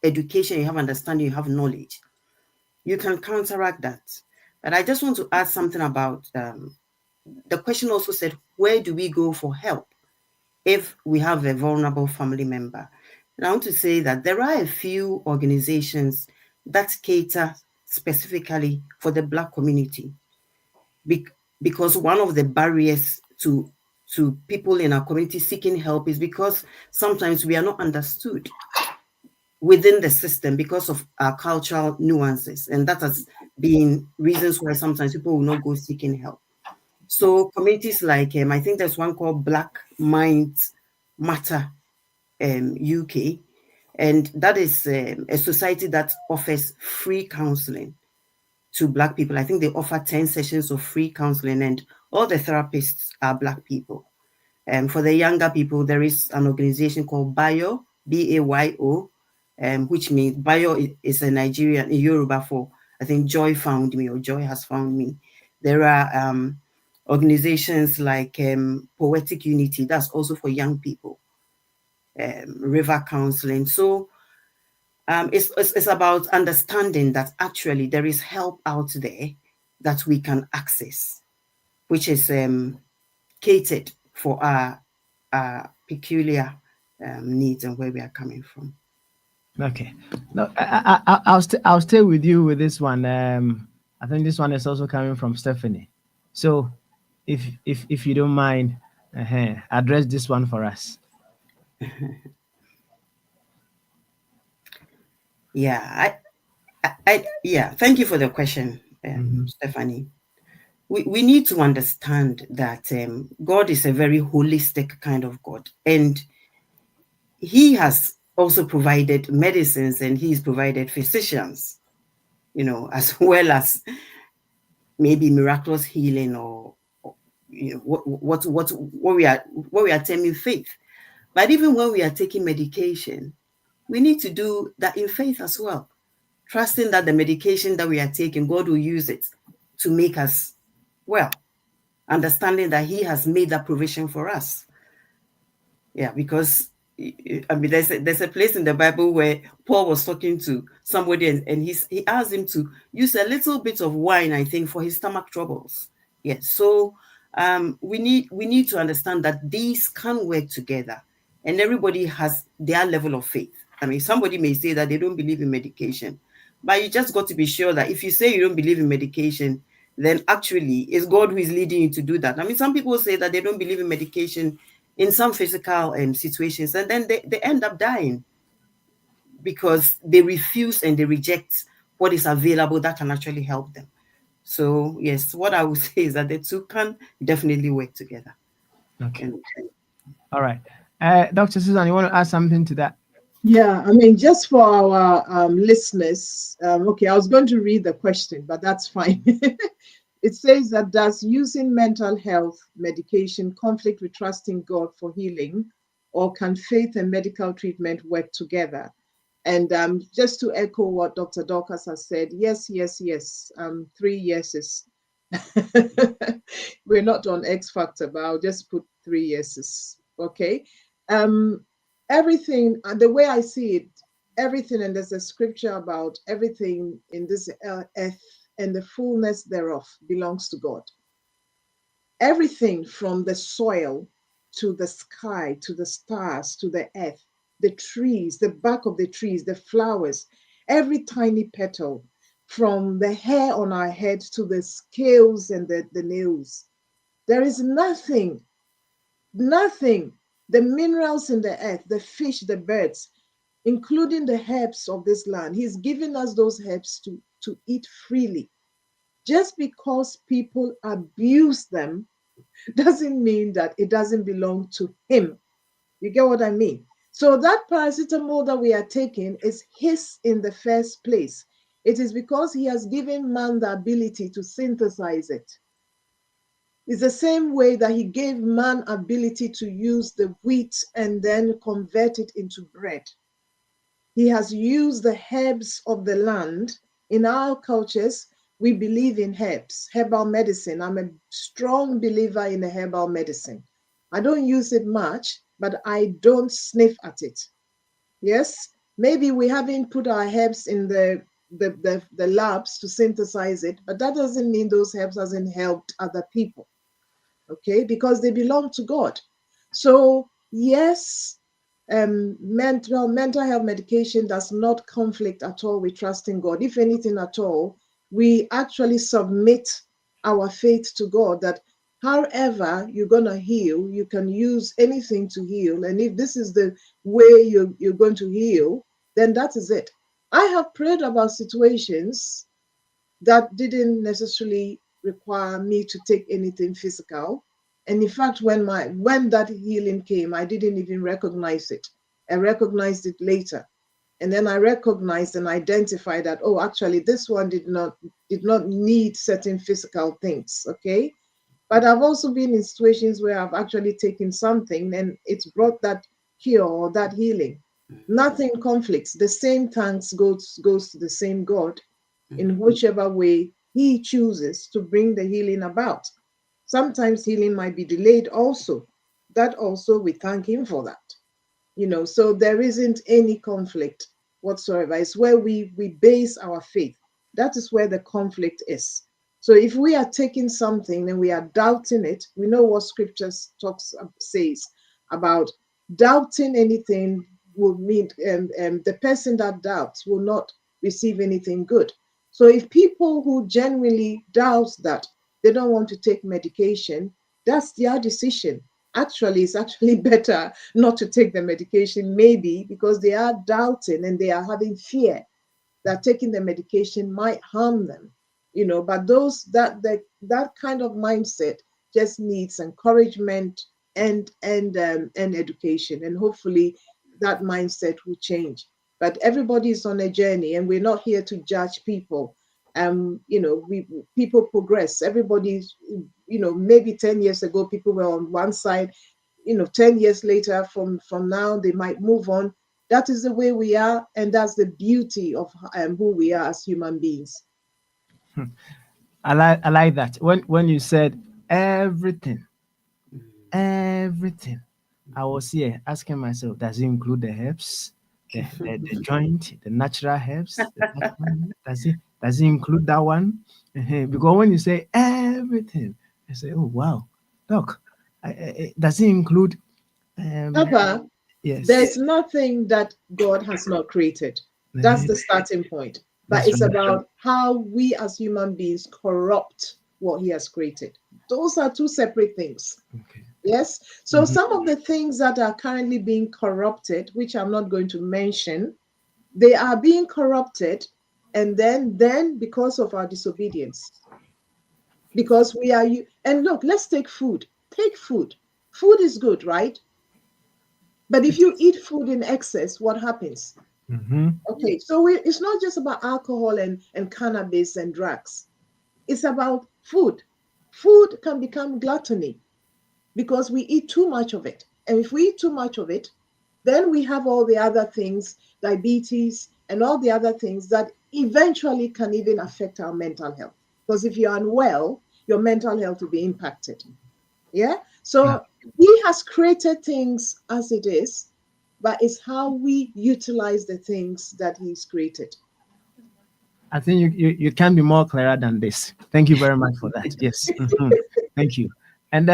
education, you have understanding, you have knowledge, you can counteract that. But I just want to add something about the question also said, where do we go for help if we have a vulnerable family member? And I want to say that there are a few organizations that cater specifically for the Black community, because one of the barriers to people in our community seeking help is because sometimes we are not understood within the system because of our cultural nuances. And that has been reasons why sometimes people will not go seeking help. So communities like, I think there's one called Black Minds Matter UK, and that is a society that offers free counseling to Black people. I think they offer 10 sessions of free counseling, and all the therapists are Black people. For the younger people, there is an organization called BAYO, BAYO, which means BAYO is a Nigerian, Yoruba for, I think, Joy found me, or Joy has found me. There are organizations like Poetic Unity, that's also for young people, River Counseling. So it's about understanding that actually there is help out there that we can access, which is catered for our peculiar needs and where we are coming from. Okay, no, I'll stay with you with this one. I think this one is also coming from Stephanie. So, if you don't mind, address this one for us. Yeah, yeah. Thank you for the question, Stephanie. We need to understand that God is a very holistic kind of God, and He has also provided medicines, and He's provided physicians, as well as maybe miraculous healing or what we are terming faith. But even when we are taking medication, we need to do that in faith as well, trusting that the medication that we are taking, God will use it to make us well, understanding that He has made that provision for us. Yeah, because I mean, there's a place in the Bible where Paul was talking to somebody, and he asked him to use a little bit of wine, I think, for his stomach troubles. Yeah, so we need to understand that these can work together, and everybody has their level of faith. I mean, somebody may say that they don't believe in medication, but you just got to be sure that if you say you don't believe in medication, then actually it's God who is leading you to do that. I mean, some people say that they don't believe in medication in some physical situations, and then they end up dying because they refuse and they reject what is available that can actually help them. So yes, what I would say is that the two can definitely work together. Okay. All right. Dr. Susan, you want to add something to that? Yeah, I mean, just for our listeners, okay, I was going to read the question, but that's fine. It says that does using mental health medication conflict with trusting God for healing, or can faith and medical treatment work together? And just to echo what Dr. Dorcas has said, yes, yes, yes. 3 yeses. We're not on X Factor, but I'll just put 3 yeses. Okay. Um, everything, the way I see it, everything, and there's a scripture about everything in this earth and the fullness thereof belongs to God. Everything from the soil to the sky, to the stars, to the earth, the trees, the bark of the trees, the flowers, every tiny petal, from the hair on our head to the scales and the nails. There is nothing, nothing, the minerals in the earth, the fish, the birds, including the herbs of this land. He's given us those herbs to eat freely. Just because people abuse them doesn't mean that it doesn't belong to him. You get what I mean? So that paracetamol that we are taking is his in the first place. It is because he has given man the ability to synthesize it. It's the same way that he gave man ability to use the wheat and then convert it into bread. He has used the herbs of the land. In our cultures, we believe in herbs, herbal medicine. I'm a strong believer in the herbal medicine. I don't use it much, but I don't sniff at it. Yes, maybe we haven't put our herbs in the labs to synthesize it, but that doesn't mean those herbs hasn't helped other people. Okay, because they belong to God. So yes, mental health medication does not conflict at all with trusting God. If anything at all, we actually submit our faith to God that however you're going to heal, you can use anything to heal. And if this is the way you're going to heal, then that is it. I have prayed about situations that didn't necessarily require me to take anything physical. And in fact, when that healing came, I didn't even recognize it. I recognized it later. And then I recognized and identified that, oh, actually, this one did not need certain physical things. Okay. But I've also been in situations where I've actually taken something and it's brought that cure or that healing. Nothing conflicts. The same thanks goes to the same God in whichever way he chooses to bring the healing about. Sometimes healing might be delayed also. That also we thank him for that. So there isn't any conflict whatsoever. It's where we base our faith. That is where the conflict is. So if we are taking something and we are doubting it, we know what scriptures says about doubting anything will mean the person that doubts will not receive anything good. So if people who genuinely doubt that they don't want to take medication, that's their decision. Actually, it's actually better not to take the medication, maybe because they are doubting and they are having fear that taking the medication might harm them. But that kind of mindset just needs encouragement and education, and hopefully that mindset will change. But everybody is on a journey, and we're not here to judge people. People progress. Everybody's, maybe 10 years ago people were on one side. 10 years later, from now, they might move on. That is the way we are, and that's the beauty of who we are as human beings. I like that. When you said everything, I was here asking myself, does it include the herbs, the joint, the natural herbs? Does it include that one? Because when you say everything, I say, oh wow, doc, does it include? Papa, Yes, there's nothing that God has not created. That's the starting point. But that's it's right. about how we as human beings corrupt what he has created. Those are two separate things. Okay. Yes. So some of the things that are currently being corrupted, which I'm not going to mention, they are being corrupted, and then because of our disobedience. because we are and look, let's take food. Take food. Food is good, right? But if you eat food in excess, what happens? Mm-hmm. Okay, so it's not just about alcohol and cannabis and drugs. It's about food. Food can become gluttony because we eat too much of it. And if we eat too much of it, then we have all the other things, diabetes and all the other things that eventually can even affect our mental health. Because if you're unwell, your mental health will be impacted. Yeah. So he has created things as it is, but it's how we utilize the things that he's created. I think you can be more clearer than this. Thank you very much for that. Yes. Mhm. Thank you. And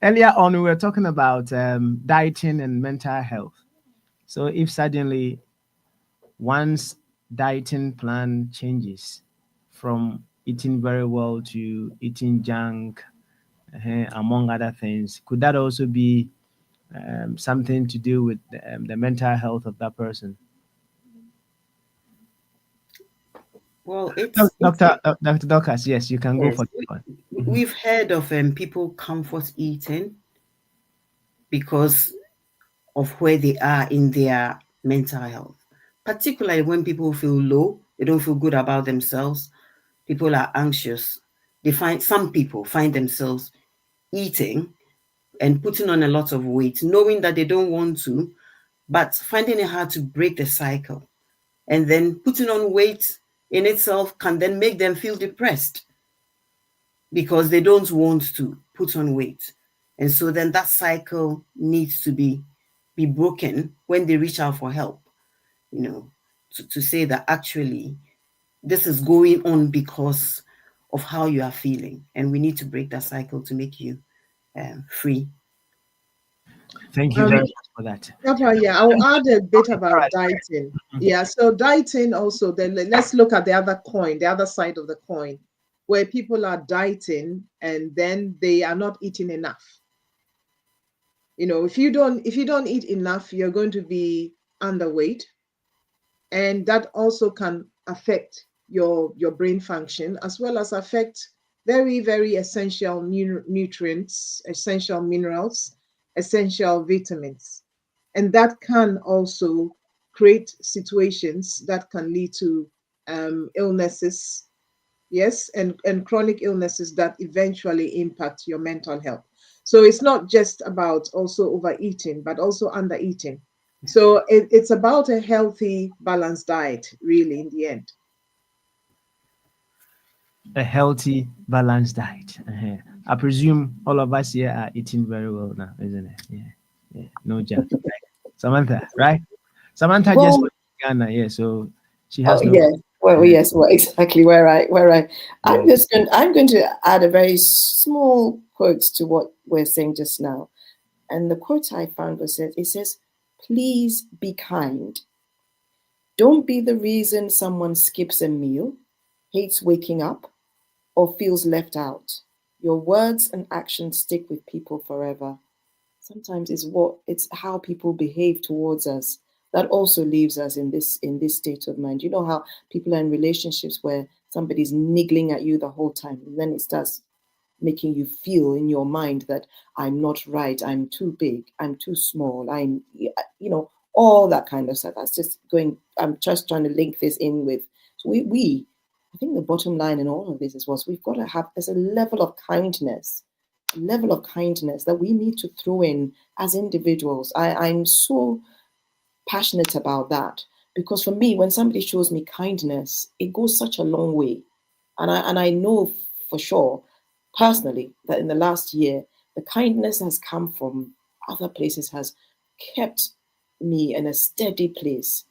earlier on, we were talking about dieting and mental health. So if suddenly one's dieting plan changes from eating very well to eating junk, among other things, could that also be something to do with the mental health of that person? Well, it's Dr. Dorcas, yes, you can go yes, for this one. we've heard of people comfort eating because of where they are in their mental health, particularly when people feel low, they don't feel good about themselves, people are anxious. Some people find themselves eating and putting on a lot of weight, knowing that they don't want to, but finding it hard to break the cycle. And then putting on weight in itself can then make them feel depressed because they don't want to put on weight. And so then that cycle needs to be broken when they reach out for help, to say that actually this is going on because of how you are feeling. And we need to break that cycle to make you free. Thank you very much for that. Yeah, I'll add a bit about dieting. Yeah, so dieting also, then let's look at the other coin, the other side of the coin, where people are dieting and then they are not eating enough. If you don't eat enough, you're going to be underweight. And that also can affect your brain function, as well as affect very, very essential nutrients, essential minerals, essential vitamins. And that can also create situations that can lead to illnesses, yes, and chronic illnesses that eventually impact your mental health. So it's not just about also overeating, but also undereating. So it's about a healthy, balanced diet, really, in the end. A healthy, balanced diet. I presume all of us here are eating very well now, isn't it? Yeah. No junk. Right. Samantha, right? Samantha just went to Ghana, yeah, so she has no. Yes. Well, yes. Well, exactly. Where I'm going to add a very small quote to what we're saying just now, and the quote I found it says, "Please be kind. Don't be the reason someone skips a meal, hates waking up, or feels left out. Your words and actions stick with people forever." Sometimes it's how people behave towards us that also leaves us in this state of mind. You know how people are in relationships where somebody's niggling at you the whole time, and then it starts making you feel in your mind that I'm not right, I'm too big, I'm too small, I'm, all that kind of stuff. That's just going, I'm just trying to link this in with, so I think the bottom line in all of this is we've got to have, there's a level of kindness that we need to throw in as individuals. I'm so passionate about that, because for me, when somebody shows me kindness, it goes such a long way. And I know for sure, personally, that in the last year, the kindness has come from other places, has kept me in a steady place.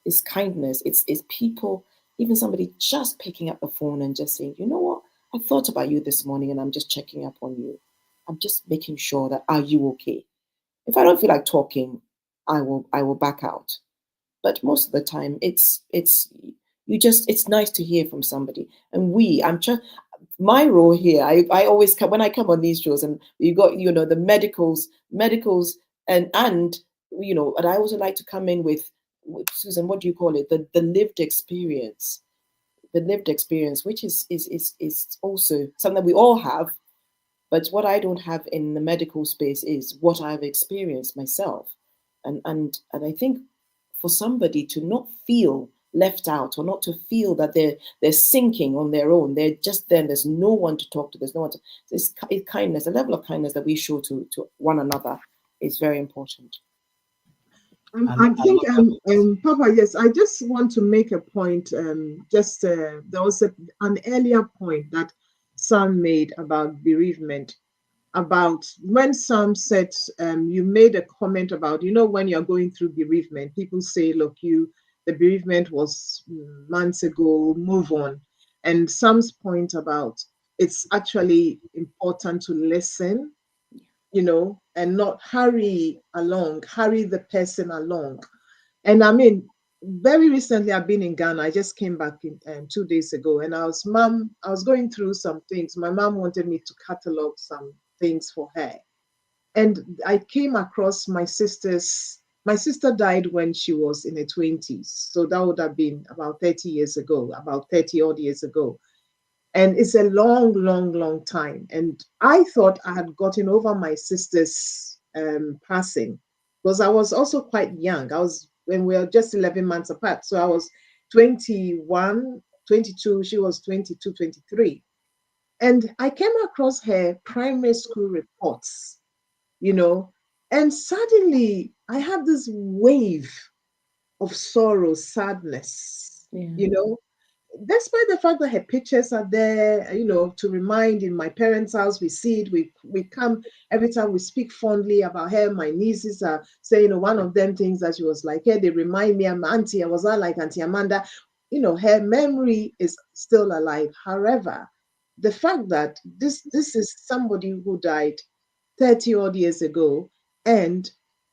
It's kindness. It's people, even somebody just picking up the phone and just saying, you know what, I thought about you this morning and I'm just checking up on you. I'm just making sure that, are you okay? If I don't feel like talking, I will back out. But most of the time, it's nice to hear from somebody. And my role here, I always come when I come on these shows, and you got the medicals, and and I also like to come in with Susan, what do you call it? The lived experience. the lived experience, which is also something that we all have. But what I don't have in the medical space is what I've experienced myself. And I think for somebody to not feel left out, or not to feel that they're sinking on their own, they're just there, there's no one to talk to, there's no one to, it's kindness, a level of kindness that we show to one another is very important. I think, Papa, yes, I just want to make a point. There was an earlier point that Sam made about bereavement, about when Sam said, you made a comment about, when you're going through bereavement, people say, look, the bereavement was months ago, move on. And Sam's point about it's actually important to listen, and not hurry the person along. And I mean, very recently I've been in Ghana. I just came back 2 days ago, and I was going through some things. My mom wanted me to catalog some things for her. And I came across my sister died when she was in her 20s. So that would have been about 30 years ago, about 30 odd years ago. And it's a long, long, long time. And I thought I had gotten over my sister's passing, because I was also quite young. When we were just 11 months apart. So I was 21, 22, she was 22, 23. And I came across her primary school reports, and suddenly I had this wave of sorrow, sadness, despite the fact that her pictures are there, to remind. In my parents' house, we see it. We come every time we speak fondly about her. My nieces are saying, one of them things that she was like, hey, they remind me of my auntie. I was like Auntie Amanda. Her memory is still alive. However, the fact that this is somebody who died 30 odd years ago, and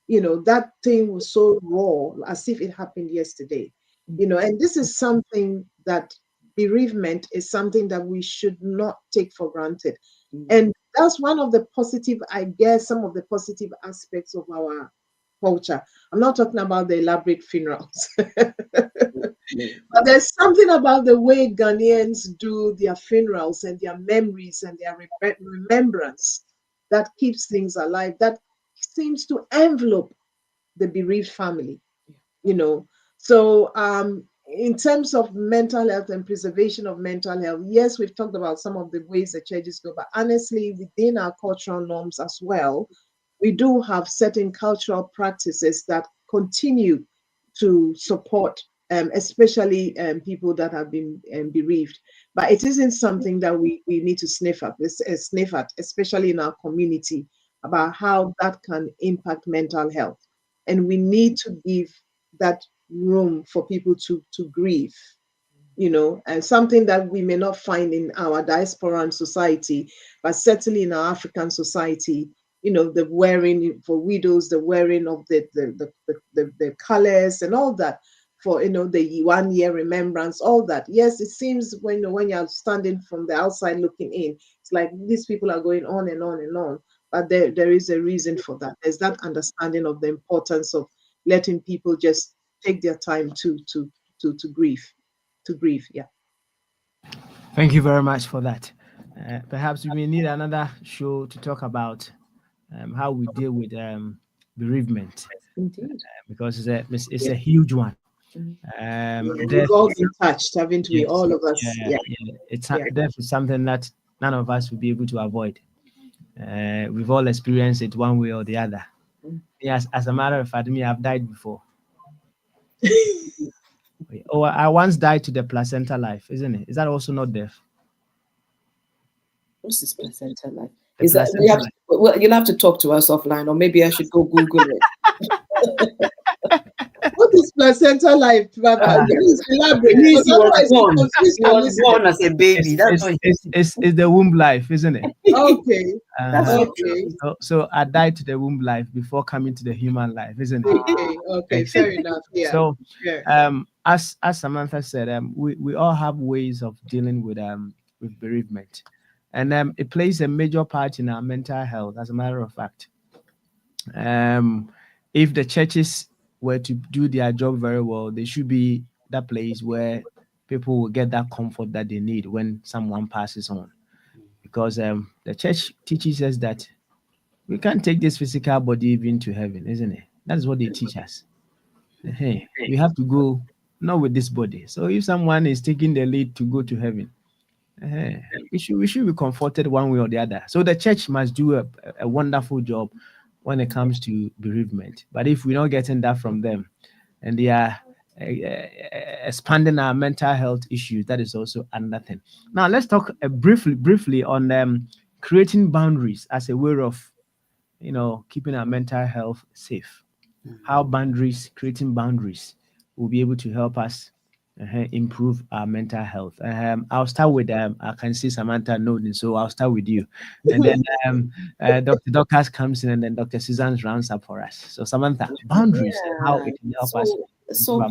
that thing was so raw, as if it happened yesterday. And this is something that bereavement is something that we should not take for granted. And that's one of the positive, I guess, some of the positive aspects of our culture. I'm not talking about the elaborate funerals, but there's something about the way Ghanaians do their funerals and their memories and their remembrance that keeps things alive, that seems to envelope the bereaved family, So in terms of mental health and preservation of mental health, yes, we've talked about some of the ways the churches go, but honestly, within our cultural norms as well, we do have certain cultural practices that continue to support, especially people that have been bereaved. But it isn't something that we need to sniff at, especially in our community, about how that can impact mental health. And we need to give that room for people to grieve, and something that we may not find in our diasporan society, but certainly in our African society, the wearing for widows, the wearing of the colors and all that, for the 1 year remembrance, all that. Yes, it seems when you're standing from the outside looking in, it's like these people are going on and on and on, but there is a reason for that. There's that understanding of the importance of letting people just take their time to grieve. Yeah. Thank you very much for that. Perhaps we may need another show to talk about how we deal with bereavement, because it's a huge one. We've all been touched, haven't we? Yes, all of us. Death is something that none of us will be able to avoid. We've all experienced it one way or the other. Yes, as a matter of fact, I've died before. I once died to the placenta life, isn't it? Is that also not death? What's this placenta life? Is that you'll have to talk to us offline, or maybe I should go Google it. What is placenta life? Please elaborate. He was born as a baby. It's the womb life, isn't it? Okay. Okay. So I died to the womb life before coming to the human life, isn't it? Okay. Fair enough. Yeah. So, as Samantha said, we all have ways of dealing with bereavement, and it plays a major part in our mental health. As a matter of fact, if the churches were to do their job very well, they should be that place where people will get that comfort that they need when someone passes on. Because the church teaches us that we can't take this physical body even to heaven, isn't it? That's what they teach us. Hey, we have to go not with this body. So if someone is taking the lead to go to heaven, we should be comforted one way or the other. So the church must do a wonderful job when it comes to bereavement. But if we're not getting that from them, and they are expanding our mental health issues, that is also another thing. Now let's talk briefly on creating boundaries as a way of keeping our mental health safe. How creating boundaries will be able to help us improve our mental health. I'll start with I can see Samantha nodding, so I'll start with you, and then Dr. Dorcas comes in, and then Dr. Susan rounds up for us. So Samantha, boundaries, how it can help us. So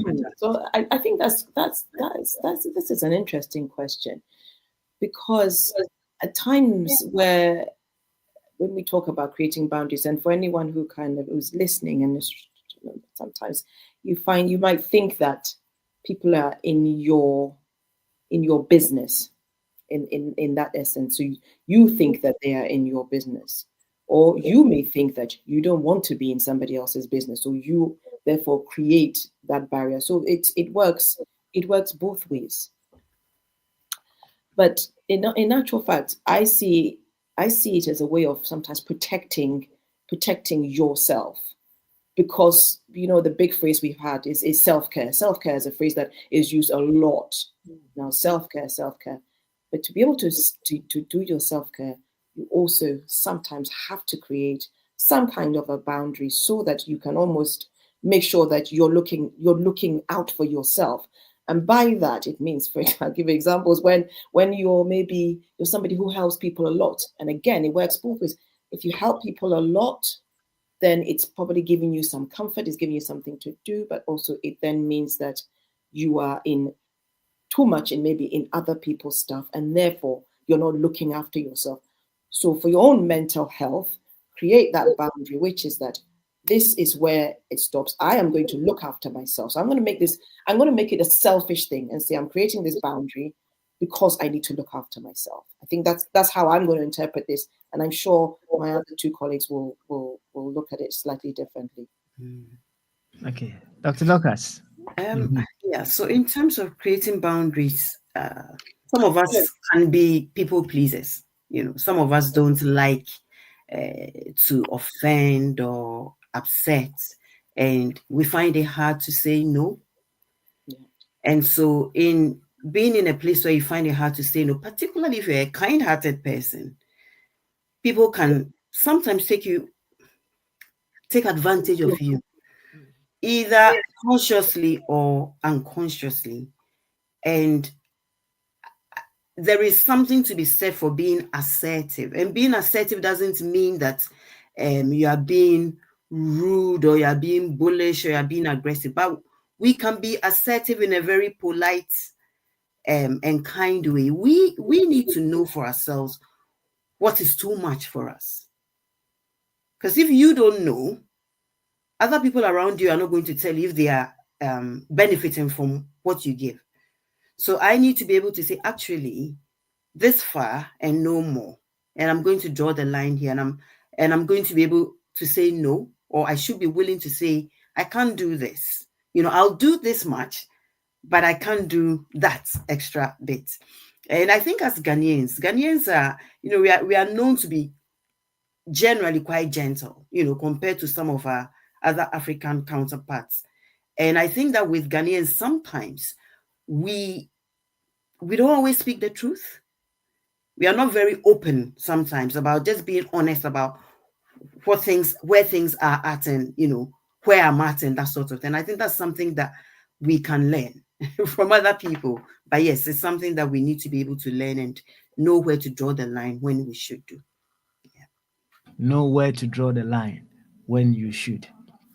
I think that's this is an interesting question, because at times when we talk about creating boundaries, and for anyone who who's listening, and sometimes you might think that people are in your business in that essence. So you think that they are in your business, or you may think that you don't want to be in somebody else's business, so you therefore create that barrier. So it works both ways. But in actual fact, I see it as a way of sometimes protecting yourself. Because the big phrase we've had is self-care. Self-care is a phrase that is used a lot now. Self-care. But to be able to do your self-care, you also sometimes have to create some kind of a boundary so that you can almost make sure that you're looking out for yourself. And by that, it means, I'll give you examples, when you're somebody who helps people a lot. And again, it works both ways. If you help people a lot, then it's probably giving you some comfort, it's giving you something to do, but also it then means that you are in too much in other people's stuff, and therefore you're not looking after yourself. So for your own mental health, create that boundary, which is that this is where it stops. I am going to look after myself. So I'm going to make it a selfish thing and say I'm creating this boundary because I need to look after myself. I think that's how I'm going to interpret this. And I'm sure my other two colleagues will look at it slightly differently. Okay. Dr. Lucas. Yeah, so in terms of creating boundaries, some of us can be people pleasers. Some of us don't like to offend or upset, and we find it hard to say no. Yeah. And so in being in a place where you find it hard to say no, particularly if you're a kind-hearted person, people can sometimes take advantage of you, either consciously or unconsciously. And there is something to be said for being assertive. And being assertive doesn't mean that you are being rude or you are being bullish or you are being aggressive, but we can be assertive in a very polite and kind way. We need to know for ourselves what is too much for us. Because if you don't know, other people around you are not going to tell you if they are benefiting from what you give. So I need to be able to say, actually, this far and no more. And I'm going to draw the line here, and I'm going to be able to say no, or I should be willing to say, I can't do this. I'll do this much, but I can't do that extra bit. And I think as Ghanaians are, we are known to be generally quite gentle, compared to some of our other African counterparts. And I think that with Ghanaians, sometimes we don't always speak the truth. We are not very open sometimes about just being honest about where things are at, and where I'm at, and that sort of thing. I think that's something that we can learn from other people. But yes, it's something that we need to be able to learn and know where to draw the line when we should do. Yeah. Know where to draw the line when you should.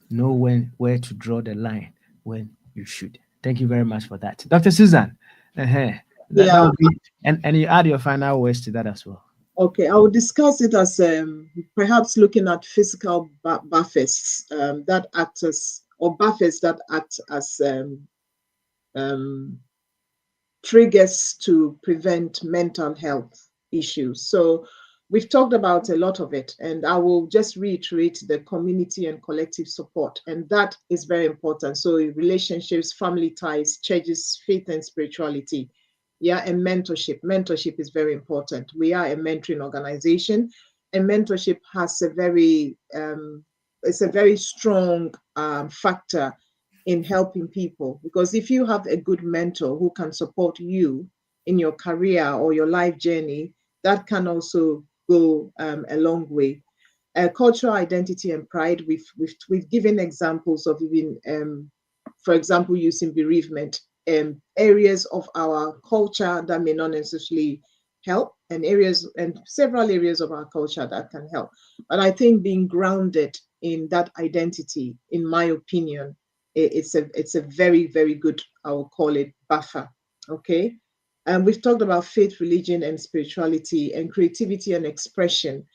Know where to draw the line when you should. Thank you very much for that. Dr. Susan. That would be, and you add your final words to that as well. Okay, I will discuss it as perhaps looking at physical buffers that act as triggers to prevent mental health issues. So we've talked about a lot of it, and I will just reiterate the community and collective support, and that is very important. So relationships, family ties, churches, faith and spirituality, yeah, and mentorship. Mentorship is very important. We are a mentoring organization, and mentorship has a very it's a very strong factor in helping people, because if you have a good mentor who can support you in your career or your life journey, that can also go a long way. Cultural identity and pride, we've given examples of even for example, using bereavement, areas of our culture that may not necessarily help, and areas and several areas of our culture that can help. But I think being grounded in that identity, in my opinion, it's a very, very good, I will call it, buffer. Okay. And we've talked about faith, religion, and spirituality, and creativity and expression.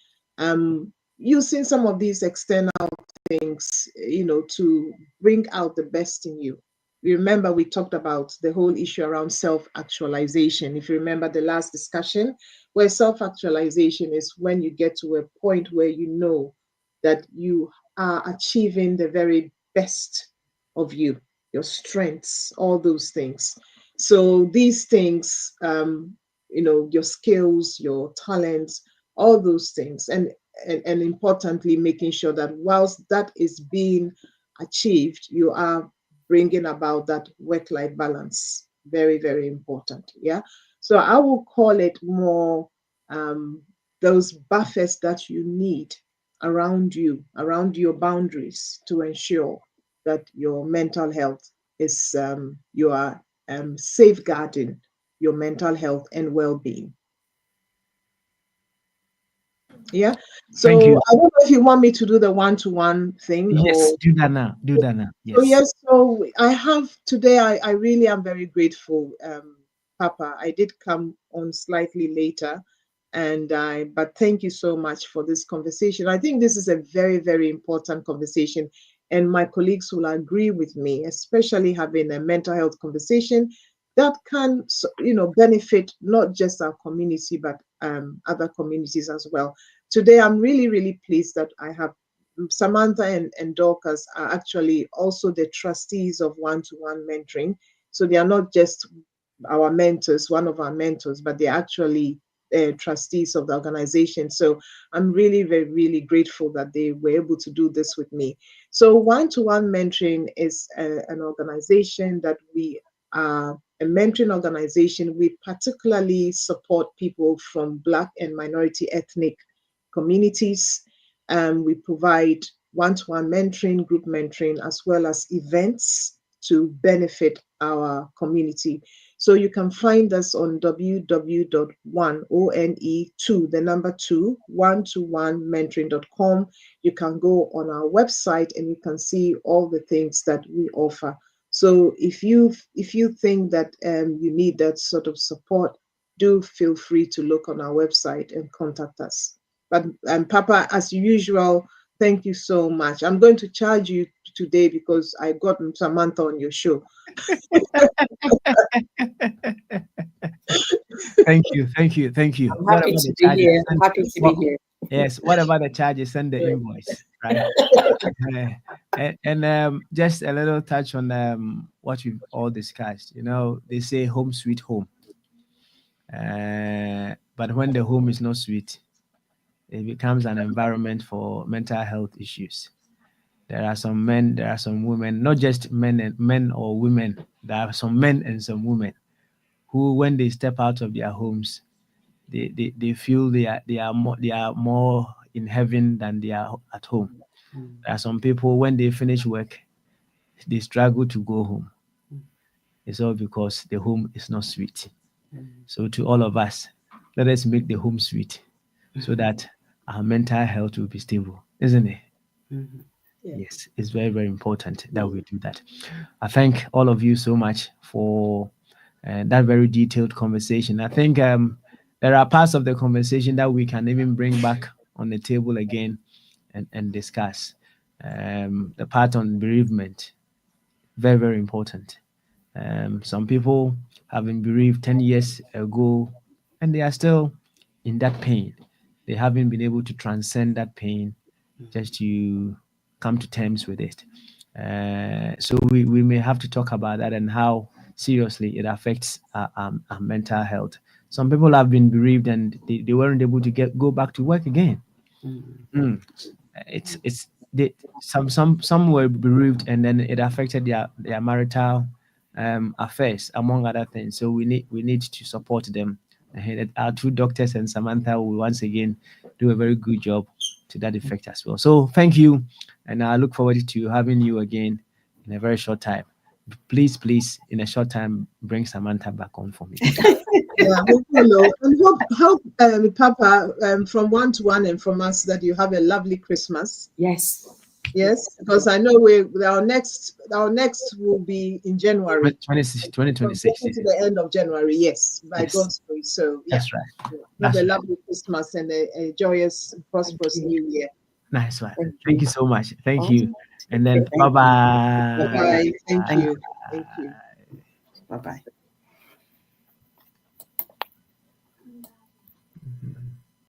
Using some of these external things, to bring out the best in you. Remember, we talked about the whole issue around self-actualization. If you remember the last discussion, where self-actualization is when you get to a point where you know that you are achieving the very best of you, your strengths, all those things. So these things, your skills, your talents, all those things, and importantly, making sure that whilst that is being achieved, you are bringing about that work-life balance. Very, very important. Yeah. So I will call it more those buffers that you need around you, around your boundaries, to ensure that your mental health is, you are safeguarding your mental health and well-being. Yeah. So Thank you. I don't know if you want me to do the one-to-one thing. Yes, Or do that now. Do that now. so Yes. yes, so I have today, I really am very grateful, Papa. I did come on slightly later, but thank you so much for this conversation. I think this is a very, very important conversation, and my colleagues will agree with me, especially having a mental health conversation that can, benefit not just our community, but other communities as well. Today, I'm really, really pleased that I have Samantha and Dorcas are actually also the trustees of one-to-one mentoring. So they are not just our mentors, one of our mentors, but they're actually trustees of the organization. So I'm really, very, really grateful that they were able to do this with me. So one-to-one mentoring is an organization that we are a mentoring organization. We particularly support people from Black and minority ethnic communities. We provide one-to-one mentoring, group mentoring, as well as events to benefit our community. So you can find us on one-to-one mentoring.com. You can go on our website and you can see all the things that we offer. So if you think that you need that sort of support, do feel free to look on our website and contact us. But Papa, as usual, thank you so much. I'm going to charge you today because I got Samantha on your show. Thank you. Thank you. Thank you. I'm What happy about to the be charges? here. I'm happy to be here. Yes. What about the charges? Send the invoice, right? And just a little touch on what we've all discussed. They say home sweet home. But when the home is not sweet, it becomes an environment for mental health issues. There are some men, there are some women, not just men or women. There are some men and some women who, when they step out of their homes, they feel they are more in heaven than they are at home. There are some people, when they finish work, they struggle to go home. It's all because the home is not sweet. So to all of us, let us make the home sweet so that our mental health will be stable, isn't it? Yeah. Yes, it's very, very important that we do that. I thank all of you so much for that very detailed conversation. I think there are parts of the conversation that we can even bring back on the table again and discuss. The part on bereavement, very, very important. Some people have been bereaved 10 years ago, and they are still in that pain. They haven't been able to transcend that pain just to come to terms with it. So we may have to talk about that and how seriously it affects our mental health. Some people have been bereaved and they weren't able to go back to work again. Mm. It's some were bereaved and then it affected their marital affairs, among other things. So we need to support them. And our two doctors and Samantha will once again do a very good job to that effect as well. So thank you, and I look forward to having you again in a very short time. Please, in a short time, bring Samantha back on for me. Yeah, hello. And hope Papa, from one-to-one and from us, that you have a lovely Christmas. Yes. Yes, because I know our next will be in January. 2026. To the end of January, yes, by Yes. God's grace. So yeah, That's right. have That's a right. lovely Christmas and a joyous, prosperous New Year. Nice one. Thank Thank you. you so much. Thank Oh, you. And then thank you. bye-bye. Bye. Thank you. Thank you. Bye-bye.